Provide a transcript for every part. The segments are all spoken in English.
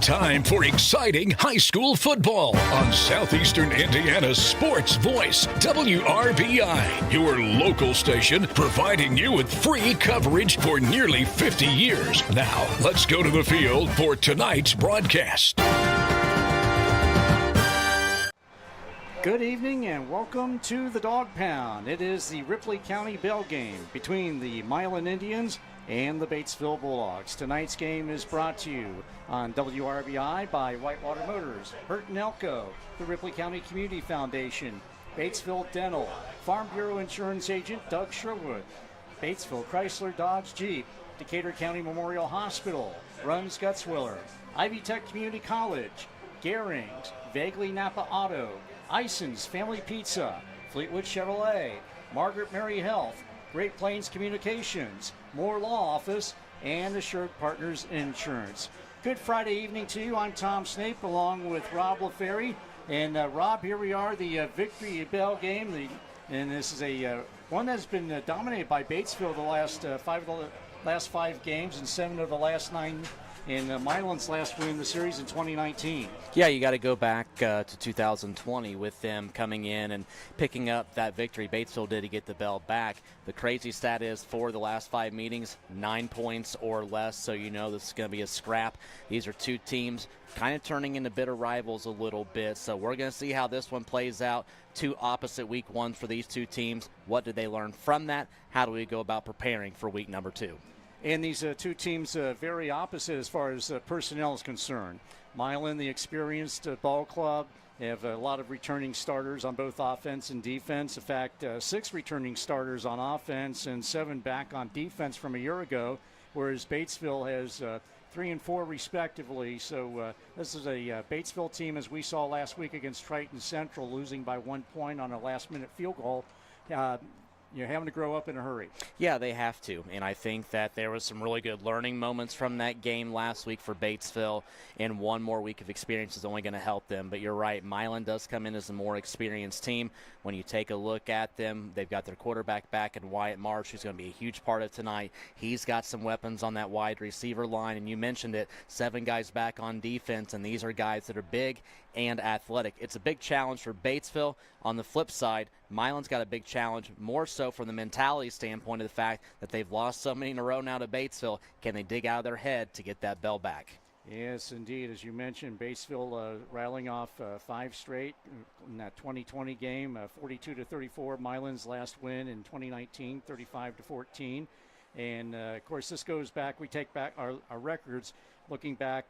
Time for exciting high school football on Southeastern Indiana's sports voice, WRBI, your local station providing you with free coverage for nearly 50 years. Now, let's go to the field for tonight's broadcast. Good evening and welcome to the Dog Pound. It is the Ripley County Bell game between the Milan Indians and the Batesville Bulldogs. Tonight's game is brought to you on WRBI by Whitewater Motors, Burton Elko, the Ripley County Community Foundation, Batesville Dental, Farm Bureau Insurance Agent Doug Sherwood, Batesville Chrysler Dodge Jeep, Decatur County Memorial Hospital, Runs Gutzwiller, Ivy Tech Community College, Gehrings, Vaguely Napa Auto, Ison's Family Pizza, Fleetwood Chevrolet, Margaret Mary Health, Great Plains Communications, Moore Law Office, and Assured Partners Insurance. Good Friday evening to you. I'm Tom Snape along with Rob LaFerry. And Rob, here we are, the Victory Bell game. And this is a one that's been dominated by Batesville the last five games and 7 of the last 9 in Milan's last win in the series in 2019. Yeah, you got to go back to 2020 with them coming in and picking up that victory. Batesville did to get the bell back. The crazy stat is for the last 5 meetings, 9 points or less, so you know this is going to be a scrap. These are two teams kind of turning into bitter rivals a little bit, so we're going to see how this one plays out. 2 opposite week ones for these two teams. What did they learn from that? How do we go about preparing for week number 2? And these two teams very opposite as far as personnel is concerned. Milan, the experienced ball club, have a lot of returning starters on both offense and defense. In fact, 6 returning starters on offense and 7 back on defense from a year ago, whereas Batesville has 3 and 4 respectively. So this is a Batesville team, as we saw last week against Triton Central, losing by 1 point on a last-minute field goal. You're having to grow up in a hurry. Yeah, they have to, and I think that there was some really good learning moments from that game last week for Batesville, and 1 more week of experience is only going to help them. But you're right, Milan does come in as a more experienced team. When you take a look at them, they've got their quarterback back in Wyatt Marsh, who's going to be a huge part of tonight. He's got some weapons on that wide receiver line, and you mentioned it, 7 guys back on defense, and these are guys that are big and athletic. It's a big challenge for Batesville. On the flip side, Milan's got a big challenge, more so from the mentality standpoint of the fact that they've lost so many in a row now to Batesville. Can they dig out of their head to get that bell back? Yes, indeed. As you mentioned, Batesville rattling off 5 straight in that 2020 game, 42-34. Milan's last win in 2019, 35-14. And, of course, this goes back. We take back our records, looking back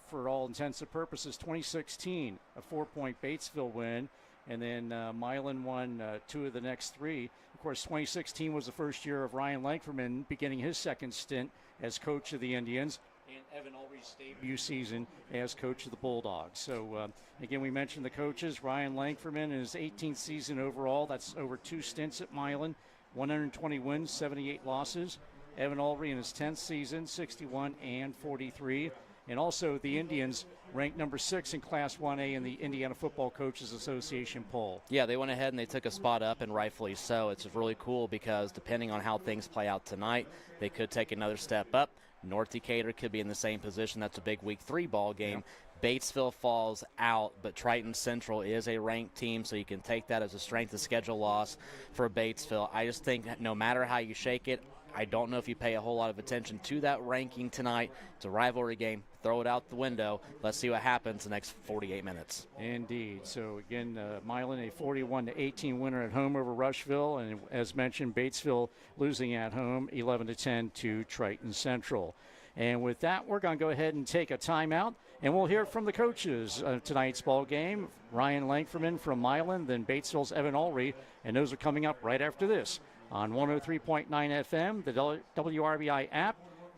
for all intents and purposes, 2016, a 4-point Batesville win. And then Milan won 2 of the next 3. Of course, 2016 was the first year of Ryan Lankfordman beginning his second stint as coach of the Indians, and Evan Ulrich's debut season as coach of the Bulldogs. So, again, we mentioned the coaches. Ryan Lankfordman in his 18th season overall. That's over 2 stints at Milan, 120 wins, 78 losses. Evan Ulrich in his 10th season, 61 and 43. And also the Indians ranked number 6 in Class 1A in the Indiana Football Coaches Association poll. Yeah, they went ahead and they took a spot up, and rightfully so. It's really cool because depending on how things play out tonight, they could take another step up. North Decatur could be in the same position. That's a big Week 3 ball game. Yep. Batesville falls out, but Triton Central is a ranked team, so you can take that as a strength of schedule loss for Batesville. I just think that no matter how you shake it, I don't know if you pay a whole lot of attention to that ranking tonight. It's a rivalry game. Throw it out the window. Let's see what happens the next 48 minutes. Indeed. So, again, Milan, a 41-18 winner at home over Rushville. And as mentioned, Batesville losing at home 11-10 to Triton Central. And with that, we're going to go ahead and take a timeout. And we'll hear from the coaches of tonight's ball game. Ryan Lankfordman from Milan, then Batesville's Evan Ulrich. And those are coming up right after this on 103.9 FM, the WRBI app,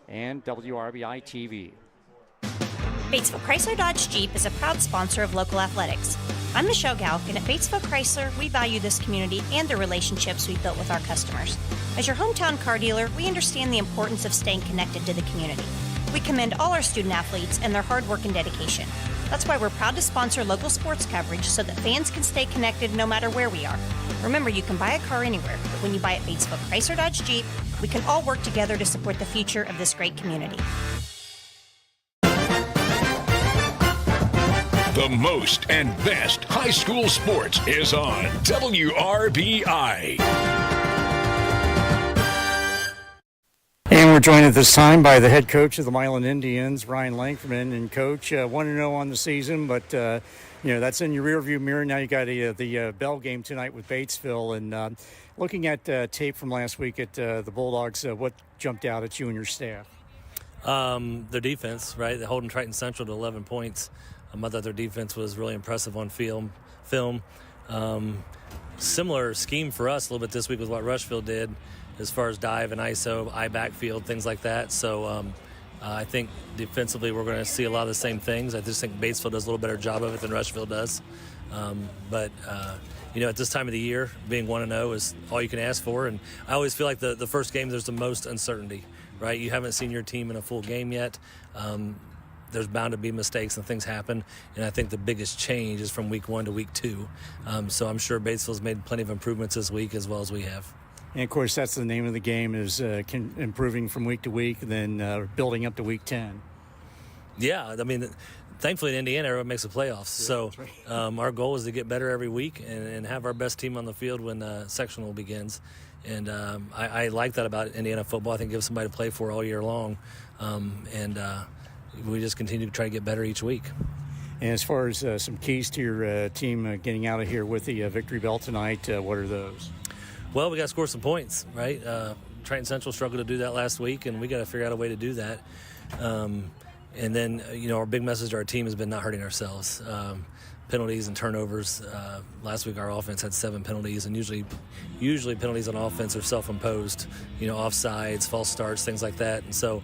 and WRBI-TV. Batesville Chrysler Dodge Jeep is a proud sponsor of local athletics. I'm Michelle Galk, and at Batesville Chrysler, we value this community and the relationships we've built with our customers. As your hometown car dealer, we understand the importance of staying connected to the community. We commend all our student athletes and their hard work and dedication. That's why we're proud to sponsor local sports coverage so that fans can stay connected no matter where we are. Remember, you can buy a car anywhere, but when you buy at Batesville Chrysler Dodge Jeep, we can all work together to support the future of this great community. The most and best high school sports is on WRBI. And we're joined at this time by the head coach of the Milan Indians, Ryan Langfordman. And Coach, 1-0 on the season, but that's in your rearview mirror. Now you got the Bell game tonight with Batesville. And looking at tape from last week at the Bulldogs, what jumped out at you and your staff? Their defense, right? They're holding Triton Central to 11 points. I thought their defense was really impressive on film. Similar scheme for us a little bit this week with what Rushville did as far as dive and ISO, eye backfield, things like that. So I think defensively we're going to see a lot of the same things. I just think Batesville does a little better job of it than Rushville does. But at this time of the year, being 1-0 is all you can ask for. And I always feel like the first game there's the most uncertainty, right? You haven't seen your team in a full game yet. There's bound to be mistakes and things happen, and I think the biggest change is from week 1 to week 2. So I'm sure Batesville's made plenty of improvements this week as well as we have. And, of course, that's the name of the game is improving from week to week, then building up to week 10. Yeah, I mean, thankfully in Indiana everyone makes the playoffs. Yeah, so right. Our goal is to get better every week and have our best team on the field when sectional begins. And I like that about Indiana football. I think it gives somebody to play for all year long. We just continue to try to get better each week. And as far as some keys to your team getting out of here with the victory bell tonight, what are those? Well, we got to score some points, right? Triton Central struggled to do that last week, and we got to figure out a way to do that. And then, our big message to our team has been not hurting ourselves. Penalties and turnovers. Last week our offense had 7 penalties, and usually penalties on offense are self-imposed. Offsides, false starts, things like that. And so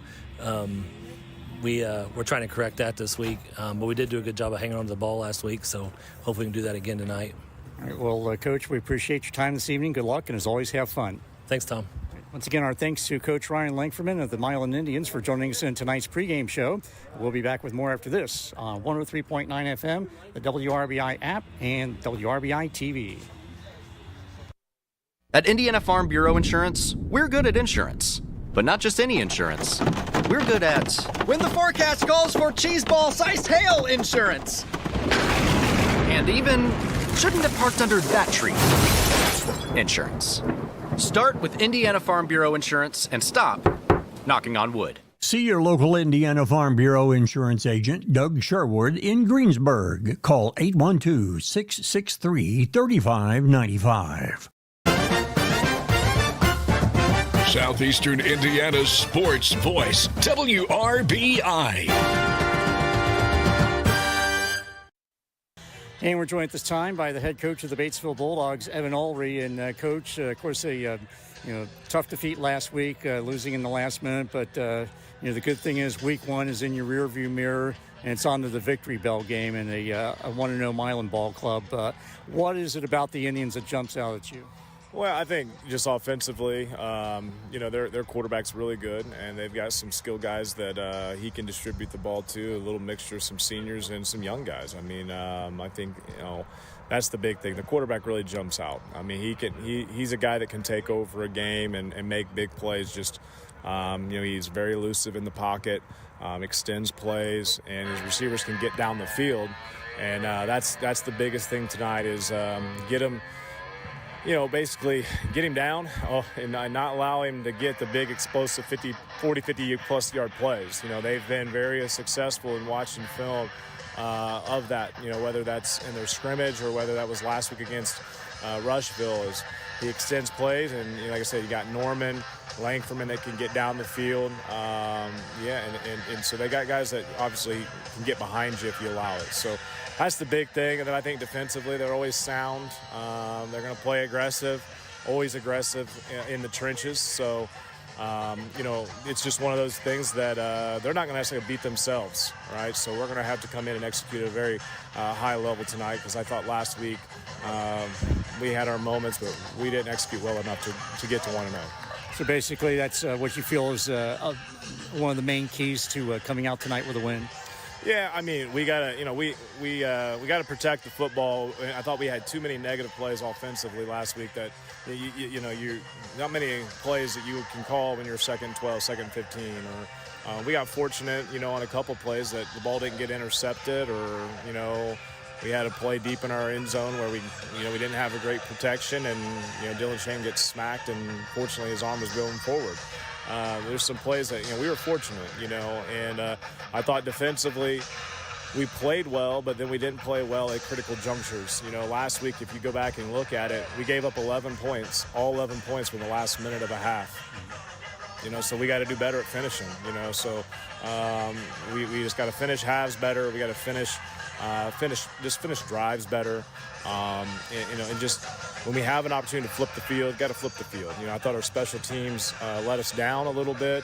we're trying to correct that this week, but we did do a good job of hanging on to the ball last week, so hopefully we can do that again tonight. All right, well, Coach, we appreciate your time this evening. Good luck, and as always, have fun. Thanks, Tom. Once again, our thanks to Coach Ryan Langfordman of the Milan Indians for joining us in tonight's pregame show. We'll be back with more after this on 103.9 FM, the WRBI app, and WRBI-TV. At Indiana Farm Bureau Insurance, we're good at insurance. But not just any insurance. We're good at when the forecast calls for cheeseball-sized hail insurance. And even shouldn't have parked under that tree insurance. Start with Indiana Farm Bureau Insurance and stop knocking on wood. See your local Indiana Farm Bureau insurance agent, Doug Sherwood, in Greensburg. Call 812-663-3595. Southeastern Indiana's sports voice, WRBI. And we're joined at this time by the head coach of the Batesville Bulldogs, Evan Ulrey. And Coach, of course, a tough defeat last week, losing in the last minute. But the good thing is week 1 is in your rearview mirror, and it's on to the victory bell game and a 1-0 Milan Ball Club. What is it about the Indians that jumps out at you? Well, I think just offensively, their quarterback's really good, and they've got some skilled guys that he can distribute the ball to, a little mixture of some seniors and some young guys. I mean, I think, that's the big thing. The quarterback really jumps out. I mean, he's a guy that can take over a game and make big plays. Just, he's very elusive in the pocket, extends plays, and his receivers can get down the field. And that's the biggest thing tonight is get him, basically get him down and not allow him to get the big explosive 50-plus yard plays. They've been very successful in watching film of that, whether that's in their scrimmage or whether that was last week against Rushville. Is he extends plays, and like I said, you got Norman, Langfordman that can get down the field. And so they got guys that obviously can get behind you if you allow it. So that's the big thing. And then I think defensively, they're always sound. They're going to play aggressive, always aggressive in the trenches. So, it's just one of those things that they're not going to necessarily beat themselves, right? So we're going to have to come in and execute at a very high level tonight, because I thought last week we had our moments, but we didn't execute well enough to get to 1-0. So basically that's what you feel is one of the main keys to coming out tonight with a win. Yeah, I mean, we gotta, we gotta protect the football. I thought we had too many negative plays offensively last week. That you not many plays that you can call when you're second 12, second 15. Or we got fortunate, on a couple plays that the ball didn't get intercepted, or we had a play deep in our end zone where we didn't have a great protection, and Dylan Shane gets smacked, and fortunately his arm was going forward. There's some plays that we were fortunate, and I thought defensively we played well, but then we didn't play well at critical junctures. Last week, if you go back and look at it, we gave up 11 points, all 11 points from the last minute of a half. So we got to do better at finishing. So we just got to finish halves better. We got to finish drives better. And just when we have an opportunity to flip the field, got to flip the field. I thought our special teams let us down a little bit.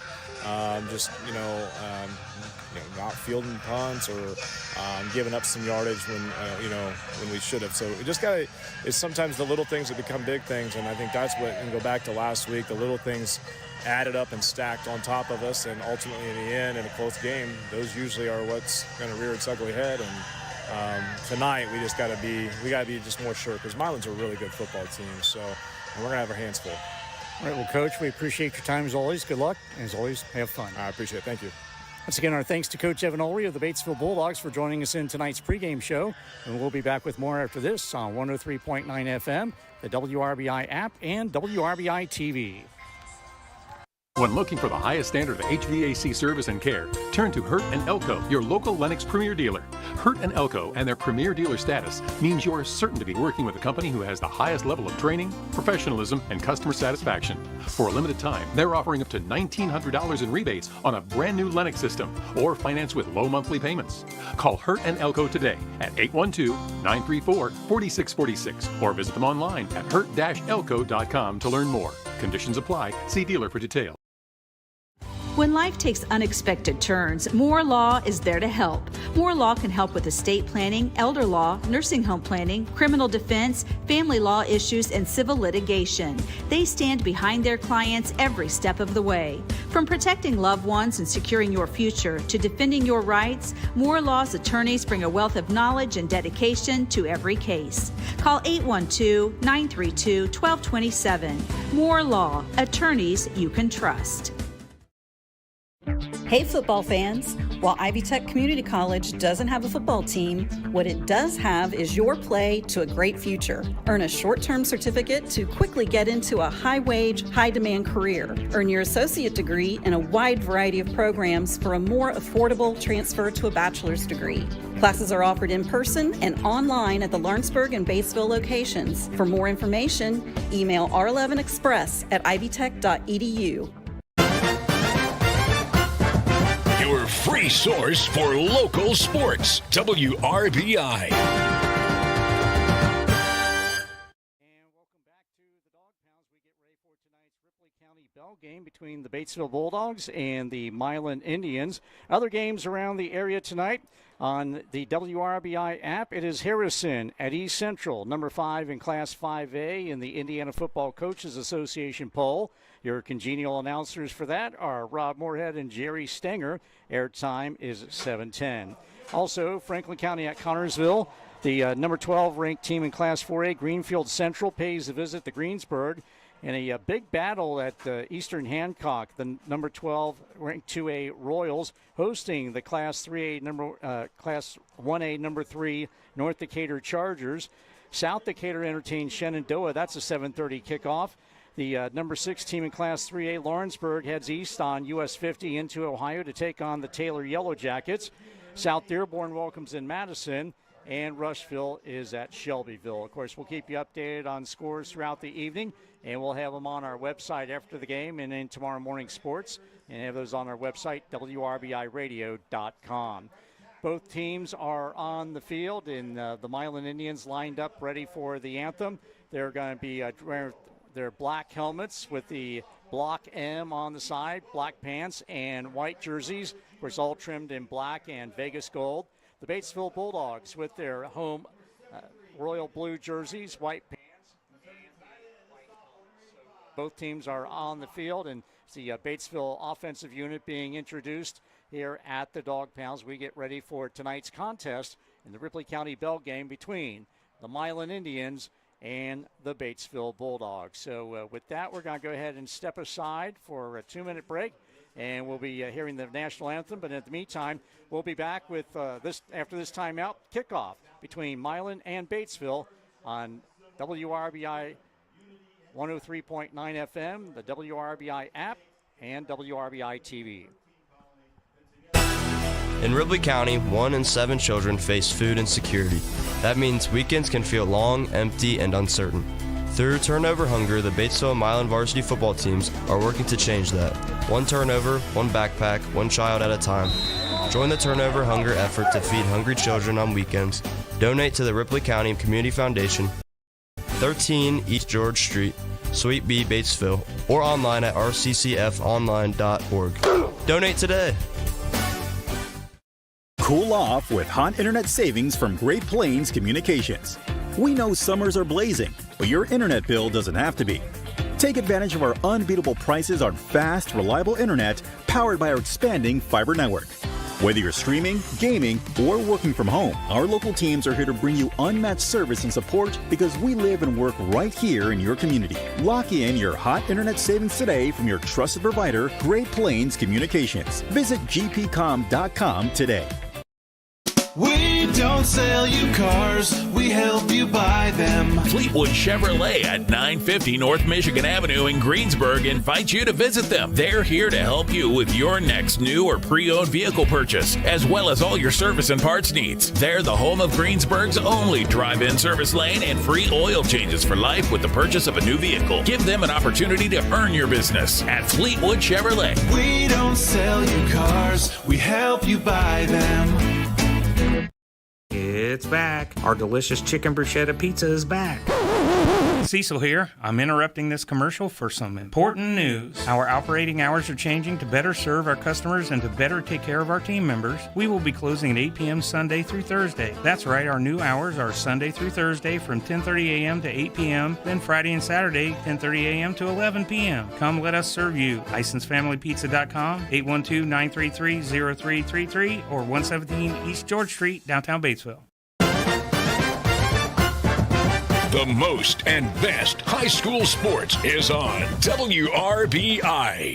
Not fielding punts or giving up some yardage when we should have. So we just it's sometimes the little things that become big things, and I think that's what. And go back to last week, the little things added up and stacked on top of us, and ultimately in the end, in a close game, those usually are what's going to rear its ugly head. And tonight we got to be just more sure, because Milan's a really good football team. So we're going to have our hands full. All right, well, Coach, we appreciate your time as always. Good luck, and as always, have fun. I appreciate it. Thank you. Once again, our thanks to Coach Evan Ulrey of the Batesville Bulldogs for joining us in tonight's pregame show. And we'll be back with more after this on 103.9 FM, the WRBI app, and WRBI-TV. When looking for the highest standard of HVAC service and care, turn to Hurt & Elko, your local Lennox Premier dealer. Hurt & Elko and their Premier dealer status means you're certain to be working with a company who has the highest level of training, professionalism, and customer satisfaction. For a limited time, they're offering up to $1,900 in rebates on a brand new Lennox system, or finance with low monthly payments. Call Hurt & Elko today at 812-934-4646 or visit them online at hurt-elko.com to learn more. Conditions apply. See dealer for details. When life takes unexpected turns, Moore Law is there to help. Moore Law can help with estate planning, elder law, nursing home planning, criminal defense, family law issues, and civil litigation. They stand behind their clients every step of the way. From protecting loved ones and securing your future to defending your rights, Moore Law's attorneys bring a wealth of knowledge and dedication to every case. Call 812-932-1227. Moore Law, attorneys you can trust. Hey football fans! While Ivy Tech Community College doesn't have a football team, what it does have is your play to a great future. Earn a short-term certificate to quickly get into a high-wage, high-demand career. Earn your associate degree in a wide variety of programs for a more affordable transfer to a bachelor's degree. Classes are offered in person and online at the Lawrenceburg and Batesville locations. For more information, email r11express@ivytech.edu. Your free source for local sports, WRBI. And welcome back to the Dog Pounds. We get ready for tonight's Ripley County Bell game between the Batesville Bulldogs and the Milan Indians. Other games around the area tonight on the WRBI app. It is Harrison at East Central, number 5 in Class 5A in the Indiana Football Coaches Association poll. Your congenial announcers for that are Rob Moorhead and Jerry Stenger. Airtime is 7:10. Also, Franklin County at Connorsville. The number 12 ranked team in Class 4A, Greenfield Central, pays a visit to Greensburg. In a big battle at Eastern Hancock, the number 12 ranked 2A Royals hosting the Class 3A Class 1A number 3 North Decatur Chargers. South Decatur entertains Shenandoah. That's a 7:30 kickoff. The number 6 team in Class 3A, Lawrenceburg, heads east on US 50 into Ohio to take on the Taylor Yellow Jackets. South Dearborn welcomes in Madison, and Rushville is at Shelbyville. Of course, we'll keep you updated on scores throughout the evening, and we'll have them on our website after the game and in tomorrow morning sports, and have those on our website, WRBIRadio.com. Both teams are on the field, and the Milan Indians lined up ready for the anthem. They're going to be their black helmets with the Block M on the side, black pants, and white jerseys, of course, all trimmed in black and Vegas gold. The Batesville Bulldogs with their home royal blue jerseys, white pants, and white helmets. So both teams are on the field, and the Batesville offensive unit being introduced here at the Dog Pounds. We get ready for tonight's contest in the Ripley County Bell game between the Milan Indians and the Batesville Bulldogs. So with that, we're going to go ahead and step aside for a 2-minute break, and we'll be hearing the national anthem. But in the meantime, we'll be back with after this timeout, kickoff between Milan and Batesville on WRBI 103.9 FM, the WRBI app, and WRBI-TV. In Ripley County, 1 in 7 children face food insecurity. That means weekends can feel long, empty, and uncertain. Through Turnover Hunger, the Batesville and Milan varsity football teams are working to change that. 1 turnover, 1 backpack, 1 child at a time. Join the Turnover Hunger effort to feed hungry children on weekends. Donate to the Ripley County Community Foundation, 13 East George Street, Suite B, Batesville, or online at rccfonline.org. Donate today. Cool off with hot internet savings from Great Plains Communications. We know summers are blazing, but your internet bill doesn't have to be. Take advantage of our unbeatable prices on fast, reliable internet powered by our expanding fiber network. Whether you're streaming, gaming, or working from home, our local teams are here to bring you unmatched service and support because we live and work right here in your community. Lock in your hot internet savings today from your trusted provider, Great Plains Communications. Visit gpcom.com today. We don't sell you cars, we help you buy them. Fleetwood Chevrolet at 950 North Michigan Avenue in Greensburg invites you to visit them. They're here to help you with your next new or pre-owned vehicle purchase, as well as all your service and parts needs. They're the home of Greensburg's only drive-in service lane and free oil changes for life with the purchase of a new vehicle. Give them an opportunity to earn your business at Fleetwood Chevrolet. We don't sell you cars, we help you buy them. It's back. Our delicious chicken bruschetta pizza is back. Cecil here. I'm interrupting this commercial for some important news. Our operating hours are changing to better serve our customers and to better take care of our team members. We will be closing at 8 p.m. Sunday through Thursday. That's right, our new hours are Sunday through Thursday from 10:30 a.m. to 8 p.m., then Friday and Saturday 10:30 a.m. to 11 p.m. Come let us serve you. LicensedFamilyPizza.com, 812-933-0333, or 117 East George Street, downtown Batesville. The most and best high school sports is on WRBI.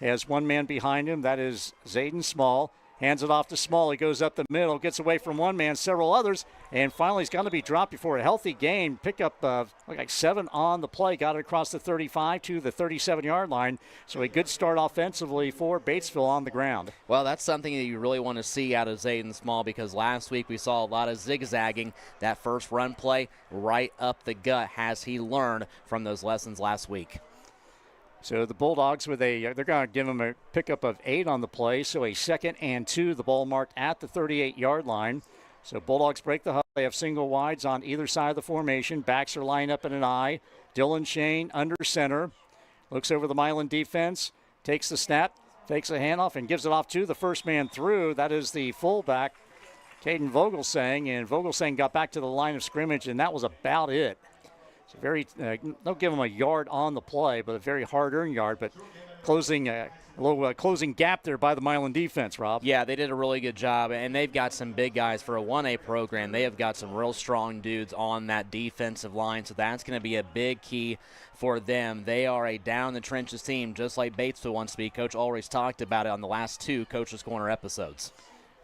has one man behind him. That is Zayden Small. Hands it off to Small. He goes up the middle, gets away from one man, several others, and finally he's going to be dropped before a healthy gain. Pickup of like 7 on the play. Got it across the 35 to the 37-yard line. So a good start offensively for Batesville on the ground. Well, that's something that you really want to see out of Zayden Small, because last week we saw a lot of zigzagging. That first run play right up the gut. Has he learned from those lessons last week? So the Bulldogs they're going to give him a pickup of 8 on the play. So a 2nd and 2, the ball marked at the 38-yard line. So Bulldogs break the huddle. They have single wides on either side of the formation. Backs are lined up in an I. Dylan Shane under center. Looks over the Milan defense. Takes the snap. Takes a handoff and gives it off to the first man through. That is the fullback, Caden Vogelsang. And Vogelsang got back to the line of scrimmage, and that was about it. Don't give him a yard on the play, but a very hard-earned yard. But closing a little closing gap there by the Milan defense, Rob. Yeah, they did a really good job, and they've got some big guys for a 1A program. They have got some real strong dudes on that defensive line, so that's going to be a big key for them. They are a down-the-trenches team, just like Batesville wants to be. Coach Ulrich's talked about it on the last 2 Coach's Corner episodes.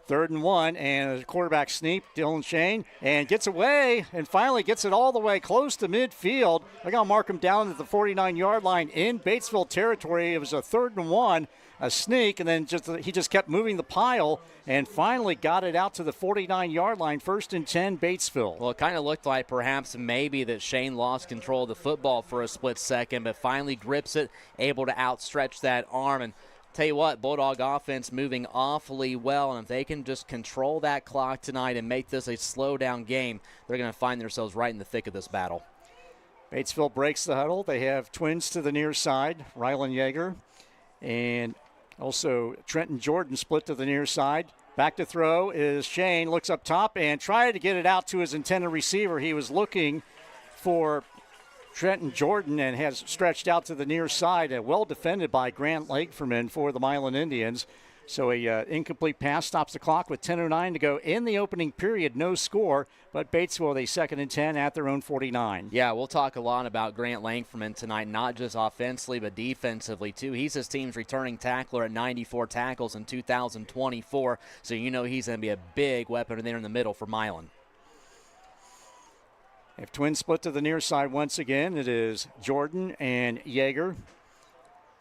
3rd and 1, and a quarterback sneak, Dylan Shane, and gets away and finally gets it all the way close to midfield. They're going to mark him down at the 49-yard line in Batesville territory. It was a 3rd and 1, a sneak, and then he just kept moving the pile and finally got it out to the 49-yard line, 1st and 10, Batesville. Well, it kind of looked like perhaps maybe that Shane lost control of the football for a split second, but finally grips it, able to outstretch that arm. And tell you what, Bulldog offense moving awfully well, and if they can just control that clock tonight and make this a slow-down game, they're going to find themselves right in the thick of this battle. Batesville breaks the huddle. They have twins to the near side, Rylan Yeager, and also Trenton Jordan split to the near side. Back to throw is Shane, looks up top and tried to get it out to his intended receiver. He was looking for Trenton Jordan and has stretched out to the near side, and well defended by Grant Lakeferman for the Milan Indians. So a incomplete pass stops the clock with 10:09 to go in the opening period. No score, but Batesville with a 2nd and 10 at their own 49. Yeah, we'll talk a lot about Grant Lakeferman tonight, not just offensively but defensively too. He's his team's returning tackler at 94 tackles in 2024, so you know he's going to be a big weapon there in the middle for Milan. If twins split to the near side once again, it is Jordan and Yeager.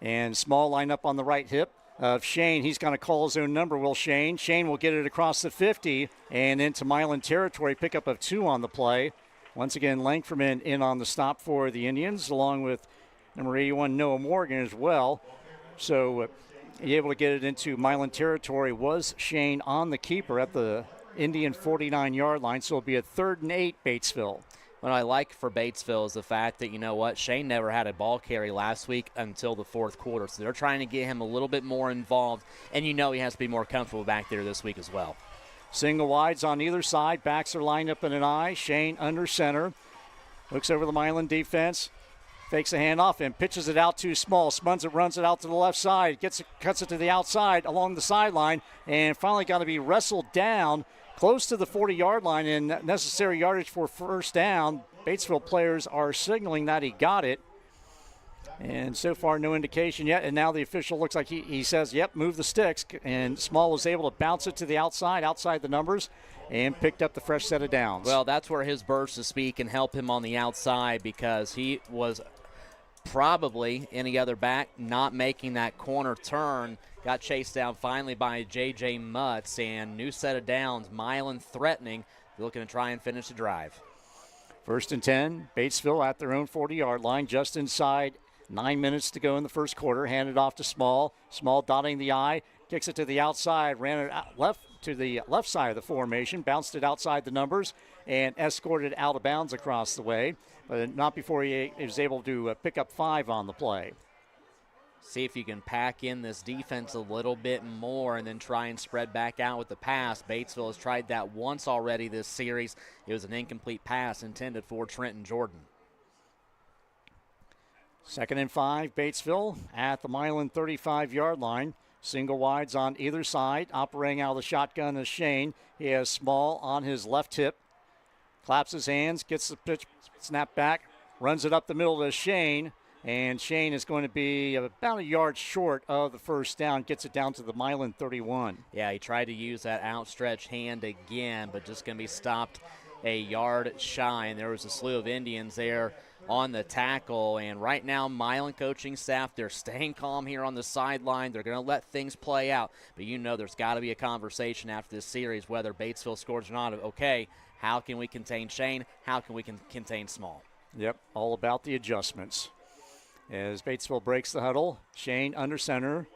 And Small line up on the right hip of Shane. He's going to call his own number, will Shane. Shane will get it across the 50 and into Milan territory. Pickup of 2 on the play. Once again, Lankford in on the stop for the Indians, along with number 81, Noah Morgan as well. So able to get it into Milan territory was Shane on the keeper at the Indian 49-yard line. So it'll be a 3rd and 8, Batesville. What I like for Batesville is the fact that, you know what, Shane never had a ball carry last week until the 4th quarter. So they're trying to get him a little bit more involved, and you know he has to be more comfortable back there this week as well. Single wides on either side. Backs are lined up in an I. Shane under center. Looks over the Milan defense. Fakes a handoff and pitches it out too Small. Spuns it, runs it out to the left side. Cuts it to the outside along the sideline, and finally got to be wrestled down close to the 40-yard line and necessary yardage for 1st down. Batesville players are signaling that he got it. And so far, no indication yet. And now the official looks like he says, yep, move the sticks. And Small was able to bounce it to the outside the numbers, and picked up the fresh set of downs. Well, that's where his burst of speed can help him on the outside, because he was probably any other back not making that corner turn. Got chased down finally by J.J. Mutz, and new set of downs. Milan threatening, looking to try and finish the drive. 1st and 10, Batesville at their own 40-yard line, just inside 9 minutes to go in the first quarter. Handed off to Small. Small dotting the I, kicks it to the outside, ran it out left to the left side of the formation, bounced it outside the numbers, and escorted out of bounds across the way, but not before he was able to pick up 5 on the play. See if you can pack in this defense a little bit more and then try and spread back out with the pass. Batesville has tried that once already this series. It was an incomplete pass intended for Trenton Jordan. 2nd and 5, Batesville at the Milan 35-yard line. Single wides on either side. Operating out of the shotgun is Shane. He has Small on his left hip. Claps his hands, gets the pitch, snap back, runs it up the middle to Shane. And Shane is going to be about a yard short of the first down, gets it down to the Milan 31. Yeah, he tried to use that outstretched hand again, but just going to be stopped a yard shy. And there was a slew of Indians there on the tackle. And right now, Milan coaching staff, they're staying calm here on the sideline. They're going to let things play out. But you know there's got to be a conversation after this series, whether Batesville scores or not. Okay, how can we contain Shane? How can we contain Small? Yep, all about the adjustments. As Batesville breaks the huddle, Shane under center,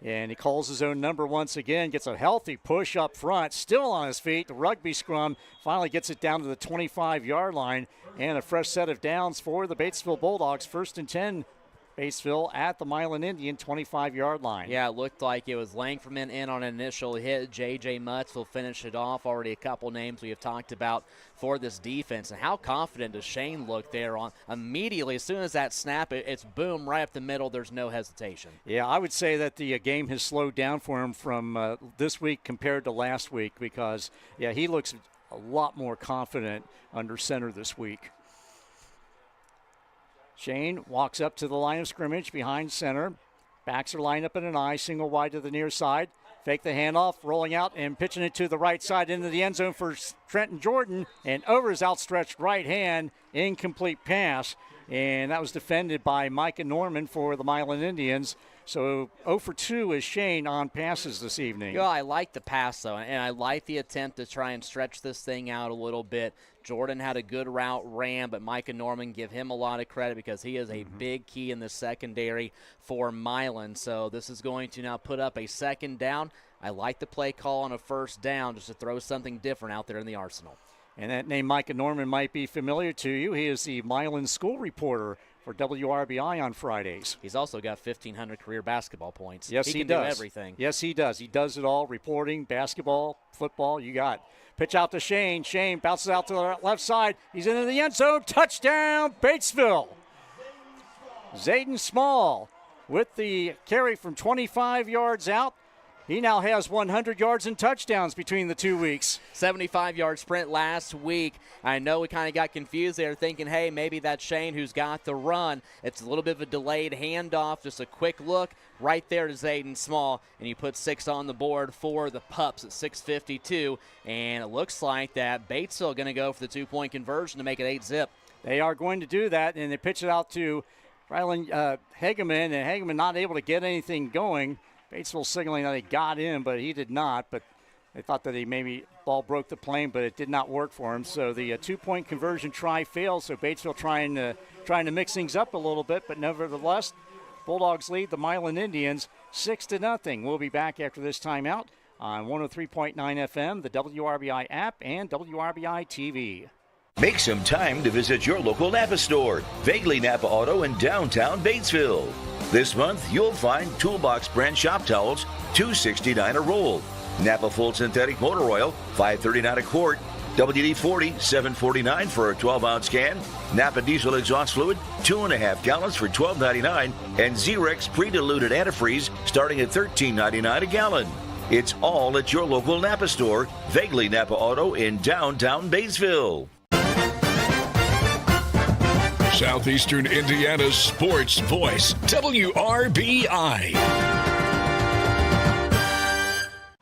and he calls his own number once again, gets a healthy push up front, still on his feet. The rugby scrum finally gets it down to the 25-yard line, and a fresh set of downs for the Batesville Bulldogs. 1st and 10, Batesville at the Milan Indian 25-yard line. Yeah, it looked like it was Langferman in on an initial hit. J.J. Mutz will finish it off. Already a couple names we have talked about for this defense. And how confident does Shane look there on immediately as soon as that snap, it's boom right up the middle. There's no hesitation. Yeah, I would say that the game has slowed down for him from this week compared to last week because, yeah, he looks a lot more confident under center this week. Shane walks up to the line of scrimmage behind center. Backs are lined up in an I, single wide to the near side. Fake the handoff, rolling out and pitching it to the right side into the end zone for Trenton Jordan. And over his outstretched right hand, incomplete pass. And that was defended by Micah Norman for the Milan Indians. So 0 for 2 is Shane on passes this evening. Yeah, I like the pass, though, and I like the attempt to try and stretch this thing out a little bit. Jordan had a good route ran, but Micah Norman, give him a lot of credit because he is a big key in the secondary for Milan. So this is going to now put up a 2nd down. I like the play call on a 1st down just to throw something different out there in the arsenal. And that name Micah Norman might be familiar to you. He is the Milan school reporter for WRBI on Fridays. He's also got 1,500 career basketball points. Yes, he can does. do everything. Yes, he does. He does it all, reporting, basketball, football, you got it. Pitch out to Shane. Shane bounces out to the left side. He's into the end zone. Touchdown, Batesville. Zayden Small with the carry from 25 yards out. He now has 100 yards and touchdowns between the 2 weeks. 75-yard sprint last week. I know we kind of got confused there thinking, hey, maybe that's Shane who's got the run. It's a little bit of a delayed handoff, just a quick look right there to Zayden Small, and you put 6 on the board for the Pups at 6:52. And it looks like that Batesville going to go for the 2-point conversion to make it 8-zip. They are going to do that, and they pitch it out to Rylan Hageman, and Hageman not able to get anything going. Batesville signaling that he got in, but he did not. But they thought that he maybe ball broke the plane, but it did not work for him. So the 2-point conversion try failed. So Batesville trying to mix things up a little bit, but nevertheless, Bulldogs lead the Milan Indians 6-0. We'll be back after this timeout on 103.9 FM, the WRBI app, and WRBI-TV. Make some time to visit your local Napa store, Vaguely Napa Auto in downtown Batesville. This month, you'll find Toolbox brand shop towels, $2.69 a roll. Napa Full Synthetic Motor Oil, $5.39 a quart. WD-40, $7.49 for a 12-ounce can. Napa Diesel Exhaust Fluid, 2.5 gallons for $12.99. And Xerex Pre-Diluted Antifreeze, starting at $13.99 a gallon. It's all at your local Napa store, Vaguely Napa Auto in downtown Batesville. Southeastern Indiana's sports voice, WRBI.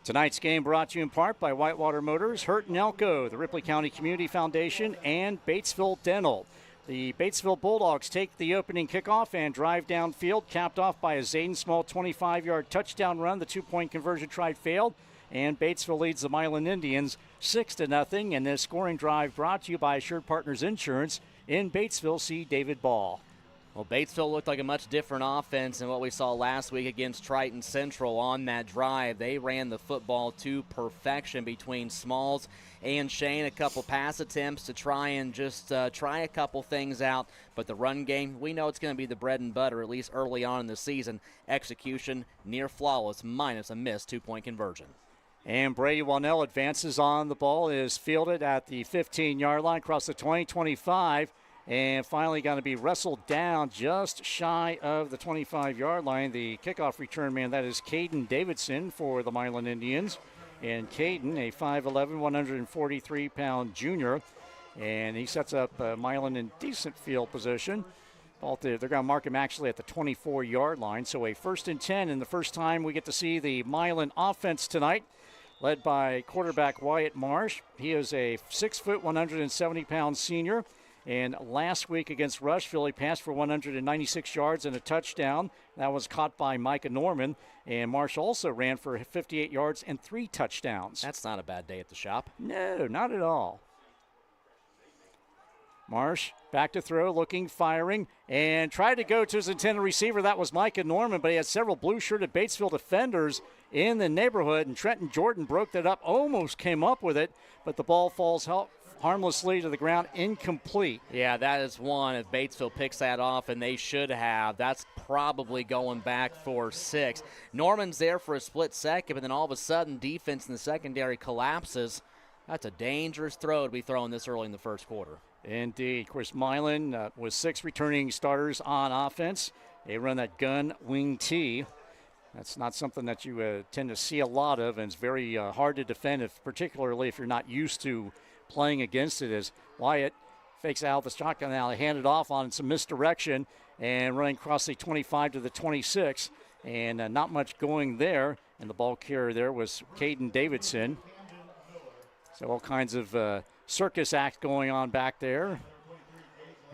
Tonight's game brought to you in part by Whitewater Motors, Hurt and Elko, the Ripley County Community Foundation, and Batesville Dental. The Batesville Bulldogs take the opening kickoff and drive downfield, capped off by a Zayden Small 25-yard touchdown run. The 2-point conversion try failed, and Batesville leads the Milan Indians 6-0. And this scoring drive brought to you by Assured Partners Insurance. In Batesville, see David Ball. Well, Batesville looked like a much different offense than what we saw last week against Triton Central on that drive. They ran the football to perfection between Smalls and Shane. A couple pass attempts to try and just try a couple things out. But the run game, we know it's going to be the bread and butter, at least early on in the season. Execution near flawless, minus a missed 2-point conversion. And Brady Wannell advances on the ball, is fielded at the 15-yard line, across the 20-25, and finally going to be wrestled down just shy of the 25-yard line. The kickoff return man, that is Caden Davidson for the Milan Indians. And Caden, a 5'11", 143-pound junior, and he sets up Milan in decent field position. They're going to mark him actually at the 24-yard line. So a 1st and 10, and the first time we get to see the Milan offense tonight, led by quarterback Wyatt Marsh. He is a 6-foot, 170-pound senior. And last week against Rushville, he passed for 196 yards and a touchdown. That was caught by Micah Norman. And Marsh also ran for 58 yards and 3 touchdowns. That's not a bad day at the shop. No, not at all. Marsh back to throw, looking, firing, and tried to go to his intended receiver. That was Micah Norman, but he had several blue-shirted Batesville defenders in the neighborhood, and Trenton Jordan broke that up, almost came up with it, but the ball falls harmlessly to the ground, incomplete. Yeah, that is one. If Batesville picks that off, and they should have, that's probably going back for 6. Norman's there for a split second, but then all of a sudden, defense in the secondary collapses. That's a dangerous throw to be throwing this early in the first quarter. Indeed. Of course, Milan with 6 returning starters on offense. They run that gun wing T. That's not something that you tend to see a lot of, and it's very hard to defend, particularly if you're not used to playing against it. As Wyatt fakes out the shotgun, now they hand it off on some misdirection and running across the 25 to the 26, and not much going there. And the ball carrier there was Caden Davidson. So all kinds of circus act going on back there.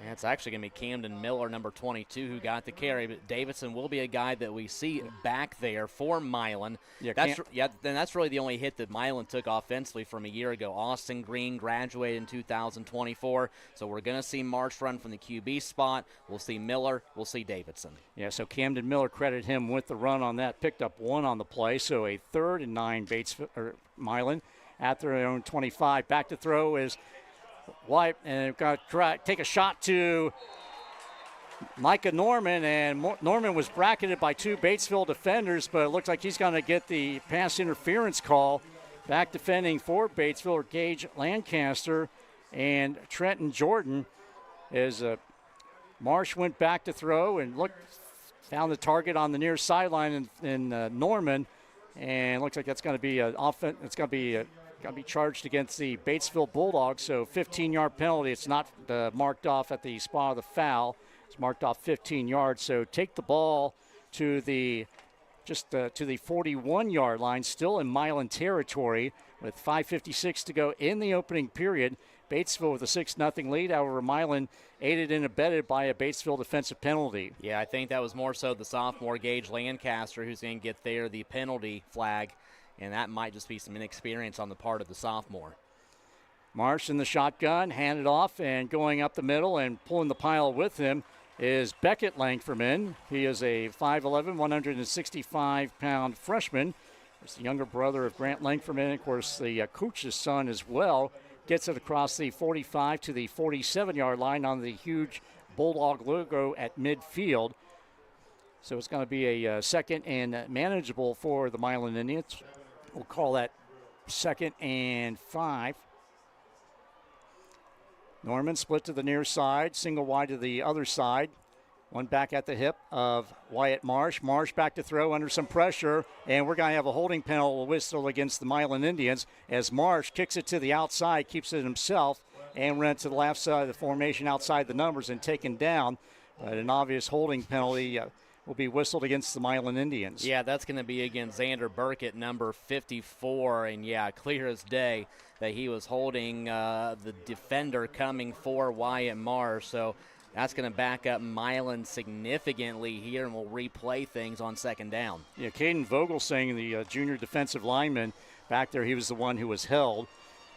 And it's actually going to be Camden Miller, number 22, who got the carry. But Davidson will be a guy that we see back there for Milan. That's really the only hit that Milan took offensively from a year ago. Austin Green graduated in 2024. So we're going to see Marsh run from the QB spot. We'll see Miller. We'll see Davidson. Yeah, so Camden Miller, credit him with the run on that. Picked up 1 on the play. So a 3rd and 9 Milan at their own 25. Back to throw is White, and they've got to try take a shot to Micah Norman, and Norman was bracketed by 2 Batesville defenders, but it looks like he's going to get the pass interference call. Back defending for Batesville are Gage Lancaster and Trenton Jordan, as Marsh went back to throw and found the target on the near sideline in Norman, and looks like that's going to be an offense. It's going to be charged against the Batesville Bulldogs, so 15-yard penalty. It's not marked off at the spot of the foul. It's marked off 15 yards, so take the ball to the 41-yard line, still in Milan territory with 5:56 to go in the opening period. Batesville with a 6-0 lead. However, Milan aided and abetted by a Batesville defensive penalty. Yeah, I think that was more so the sophomore Gage Lancaster who's going to get there the penalty flag, and that might just be some inexperience on the part of the sophomore. Marsh in the shotgun, handed off, and going up the middle and pulling the pile with him is Beckett Langferman. He is a 5'11", 165-pound freshman. He's the younger brother of Grant Langferman, of course, the coach's son as well. Gets it across the 45 to the 47-yard line on the huge Bulldog logo at midfield. So it's going to be a second and manageable for the Milan Indians. We'll call that 2nd and 5. Norman split to the near side, single wide to the other side. One back at the hip of Wyatt Marsh. Marsh back to throw under some pressure, and we're going to have a holding penalty whistle against the Milan Indians as Marsh kicks it to the outside, keeps it himself, and runs to the left side of the formation outside the numbers and taken down. But an obvious holding penalty will be whistled against the Milan Indians. Yeah, that's going to be against Xander Burkett, number 54. And, yeah, clear as day that he was holding the defender coming for Wyatt Marsh. So that's going to back up Milan significantly here, and we'll replay things on 2nd down. Yeah, Caden Vogelsang, the junior defensive lineman back there, he was the one who was held,